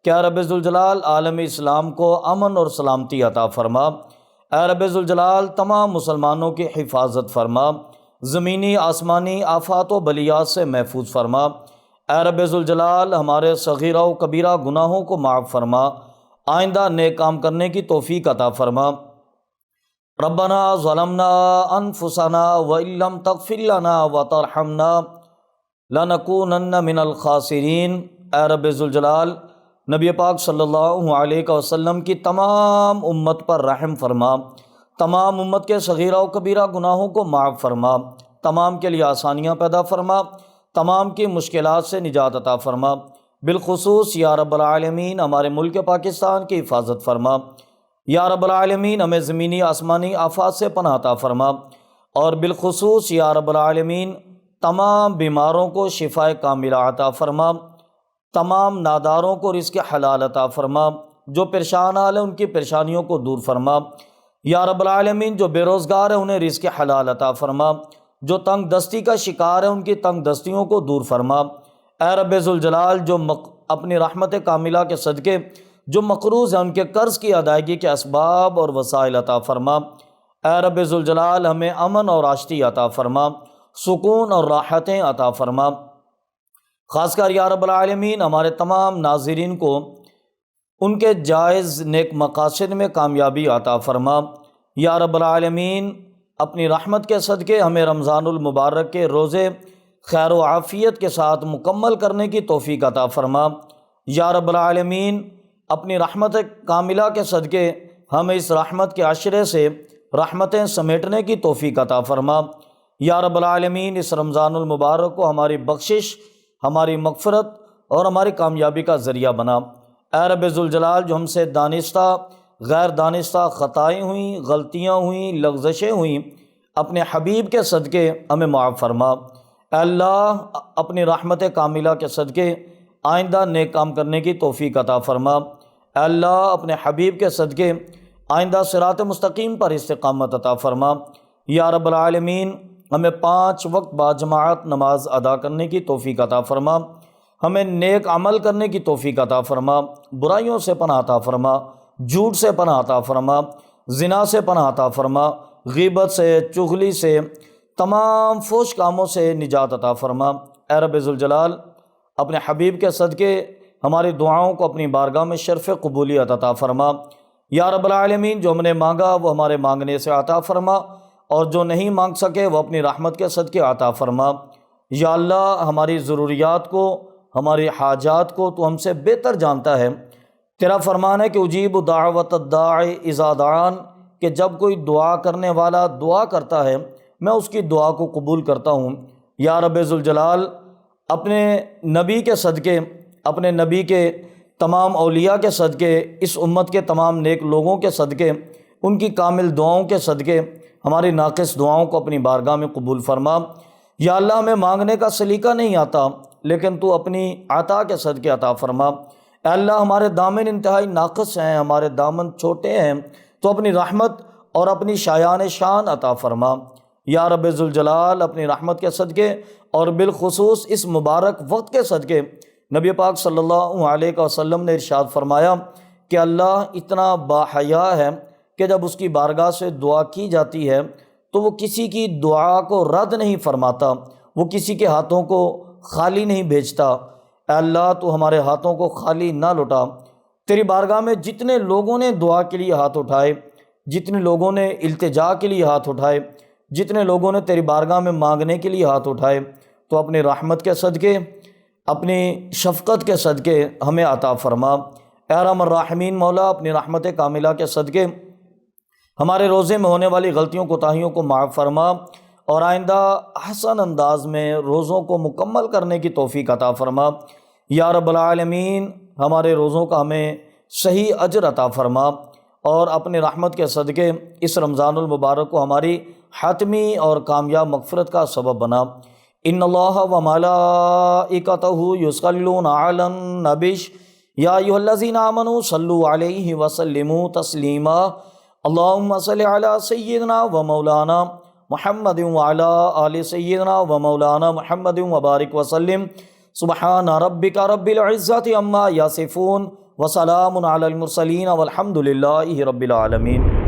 क्या रब्बे ज़ुल जलाल आलम इस्लाम को अमन और सलामती अता फ़रमा। ए रब्बे ज़ुल जलाल, तमाम मुसलमानों की हिफाजत फ़रमा, ज़मीनी आसमानी आफ़ात व बलियात से महफूज फ़रमा। ऐ रब्बे ज़ुल जलाल हमारे सग़ीरा व कबीरा गुनाहों को माफ़ फरमा, आइंदा नेक काम करने की तौफ़ीक अता फरमा। रब्बना ज़लमना अनफुसना व इल्लम तग़फ़िर लना व तरहमना लनकूनन्ना मिनल ख़ासिरीन। ऐ रब्बे ज़ुल जलाल नबी पाक सल्लल्लाहु अलैहि वसल्लम की तमाम उम्मत पर रहम फरमा, तमाम उम्मत के सग़ीरा व कबीरा गुनाहों को माफ़ फरमा, तमाम के लिए आसानियाँ पैदा फरमा, तमाम की मुश्किलात से निजात अता फरमा। बिलखुसूस या रब्बल आलमीन हमारे मुल्क पाकिस्तान की हिफाजत फरमा। या रब्बल आलमीन हमें ज़मीनी आसमानी आफात से पनाह अता फरमा, और बिलखुसूस या रब्बल आलमीन तमाम बीमारों को शिफ़ाए कामिला अता फरमा, तमाम नादारों को रिज़्क़ हलाल अता फरमा, जो परेशान हाल है उनकी परेशानियों को दूर फरमा। या रब्बल आलमीन जो बेरोज़गार है उन्हें रिज़्क़ हलाल अता फरमा, जो तंग दस्ती का शिकार है उनकी तंग दस्तियों को दूर फरमा। ऐ रब्बे ज़ुल जलाल जो अपनी रहमत कामिला के सदक़े जो मक़रूज़ हैं उनके कर्ज़ की अदायगी के असबाब और वसाइल अता फरमा। ऐ रब्बे ज़ुल जलाल हमें अमन और आश्ती अता फरमा, सुकून और राहतें अता फरमा। ख़ासकर या रब्बल आलमीन हमारे तमाम नाज़रीन को उनके जायज़ नेक मक़ासिद में कामयाबी अता फरमा। या रब्बल आलमीन अपनी रहमत के सदक़े हमें रमज़ानुल मुबारक के रोज़े खैर व आफ़ियत के साथ मुकम्मल करने की तौफ़ीक अता फरमा। या रब्बल आलमीन अपनी रहमत कामिला के सदक़े हमें इस रहमत के आशरे से रहमतें समेटने की तौफ़ीक अता फरमा। या रब्बल आलमीन इस रमज़ानुल मुबारक को हमारी बख्शिश, हमारी मग़फ़िरत और हमारी कामयाबी का ज़रिया बना। ऐ रब्बे ज़ुल जलाल जो हमसे दानिस्ता गैर दानिस्ता ख़ताएँ हुई, गलतियाँ हुई, लग़ज़शें हुई, अपने हबीब के सदक़े हमें माफ़ फरमा। अल्लाह अपनी रहमत कामिला के सदक़े आइंदा नेक काम करने की तौफ़ीक अता फरमा। अल्लाह अपने हबीब के सदक़े आइंदा सिरात मुस्तकीम पर इस्तिक़ामत अता फरमा। या रब्बल आलमीन हमें 5 वक्त बाजमाअत नमाज अदा करने की तौफ़ीक अता फरमा, हमें नेक अमल करने की तौफ़ीक अता फरमा, बुराइयों से पनाह अता फरमा, झूठ से पनाह अता फरमा, ज़िना से पनाह अता फरमा, ग़ीबत से, चुगली से, तमाम फोश कामों से निजात अता फरमा। ऐ रब्बे ज़ुल जलाल अपने हबीब के सदक़े हमारी दुआओं को अपनी बारगाह में शर्फ़ क़बूलियत अता फरमा। या रब्बल आलमीन जो हमने मांगा वो हमारे मांगने से अता फरमा, और जो नहीं मांग सके वो अपनी रहमत के सदक़े अता फरमा। या अल्लाह हमारी ज़रूरियात को, हमारी हाजात को तो हमसे बेहतर जानता है। तेरा फरमान है कि उजीब दावत दाई इज़ा दान, कि जब कोई दुआ करने वाला दुआ करता है मैं उसकी दुआ को कबूल करता हूँ। या रब्बे ज़ुल जलाल अपने नबी के सदक़े, अपने नबी के तमाम औलिया के सदक़े, इस उम्मत के तमाम नेक लोगों के सदक़े, उनकी कामिल दुआओं के सदक़े हमारी नाक़िस दुआओं को अपनी बारगाह में कबूल फरमा। या अल्लाह हमें मांगने का सलीका नहीं आता, लेकिन तू अपनी अता के सदक़े अता फरमा। अल्लाह हमारे दामन इंतहाई नाक़िस हैं, हमारे दामन छोटे हैं, तो अपनी रहमत और अपनी शायान शान अता फरमा। या रब्बे ज़ुल जलाल अपनी रहमत के सदक़े और बिलखुसूस इस मुबारक वक्त के सदक़े नबी पाक सल्लल्लाहु अलैहि वसल्लम ने इरशाद फरमाया कि अल्लाह इतना बाहया है कि जब उसकी बारगाह से दुआ की जाती है तो वो किसी की दुआ को रद्द नहीं फरमाता, वो किसी के हाथों को खाली नहीं भेजता। अल्लाह तो हमारे हाथों को खाली ना लौटा। तेरी बारगाह में जितने लोगों ने दुआ के लिए हाथ उठाए, जितने लोगों ने इल्तिजा के लिए हाथ उठाए, जितने लोगों ने तेरी बारगाह में मांगने के लिए हाथ उठाए, तो अपनी रहमत के सदक़े, अपनी शफ़क़त के सदक़े हमें अता फरमा। ऐ रहमान राहिमीन मौला अपनी रहमत कामिला के सदक़े हमारे रोज़े में होने वाली गलतियों कोताहियों को माफ़ फरमा, और आइंदा हसन अंदाज में रोज़ों को मुकम्मल करने की तौफ़ीक अता फरमा। या रब्बल आलमीन हमारे रोज़ों का हमें सही अजर अता फरमा, और अपने रहमत के सदक़े इस रमज़ानुल मुबारक को हमारी हातमी और कामयाब मग़फ़िरत का सबब बना। इन्नल्लाह व मलाइकतहु युसल्लूना अलन नबिश या अय्युहल्लज़ीना आमनू सल्लु अलैहि व सल्लिमू तस्लीमा। अल्लाहुम्मा सल्लि अला सय्यिदना व मौलाना मुहम्मदिन व अला आलि सय्यिदना व मौलाना मुहम्मदिन व बारिक व सल्लिम। सुब्हाना रब्बिका रब्बिल इज़्ज़ति अम्मा यसिफून व सलामुन अलल मुरसलीन वल्हम्दुलिल्लाहि रब्बिल आलमीन।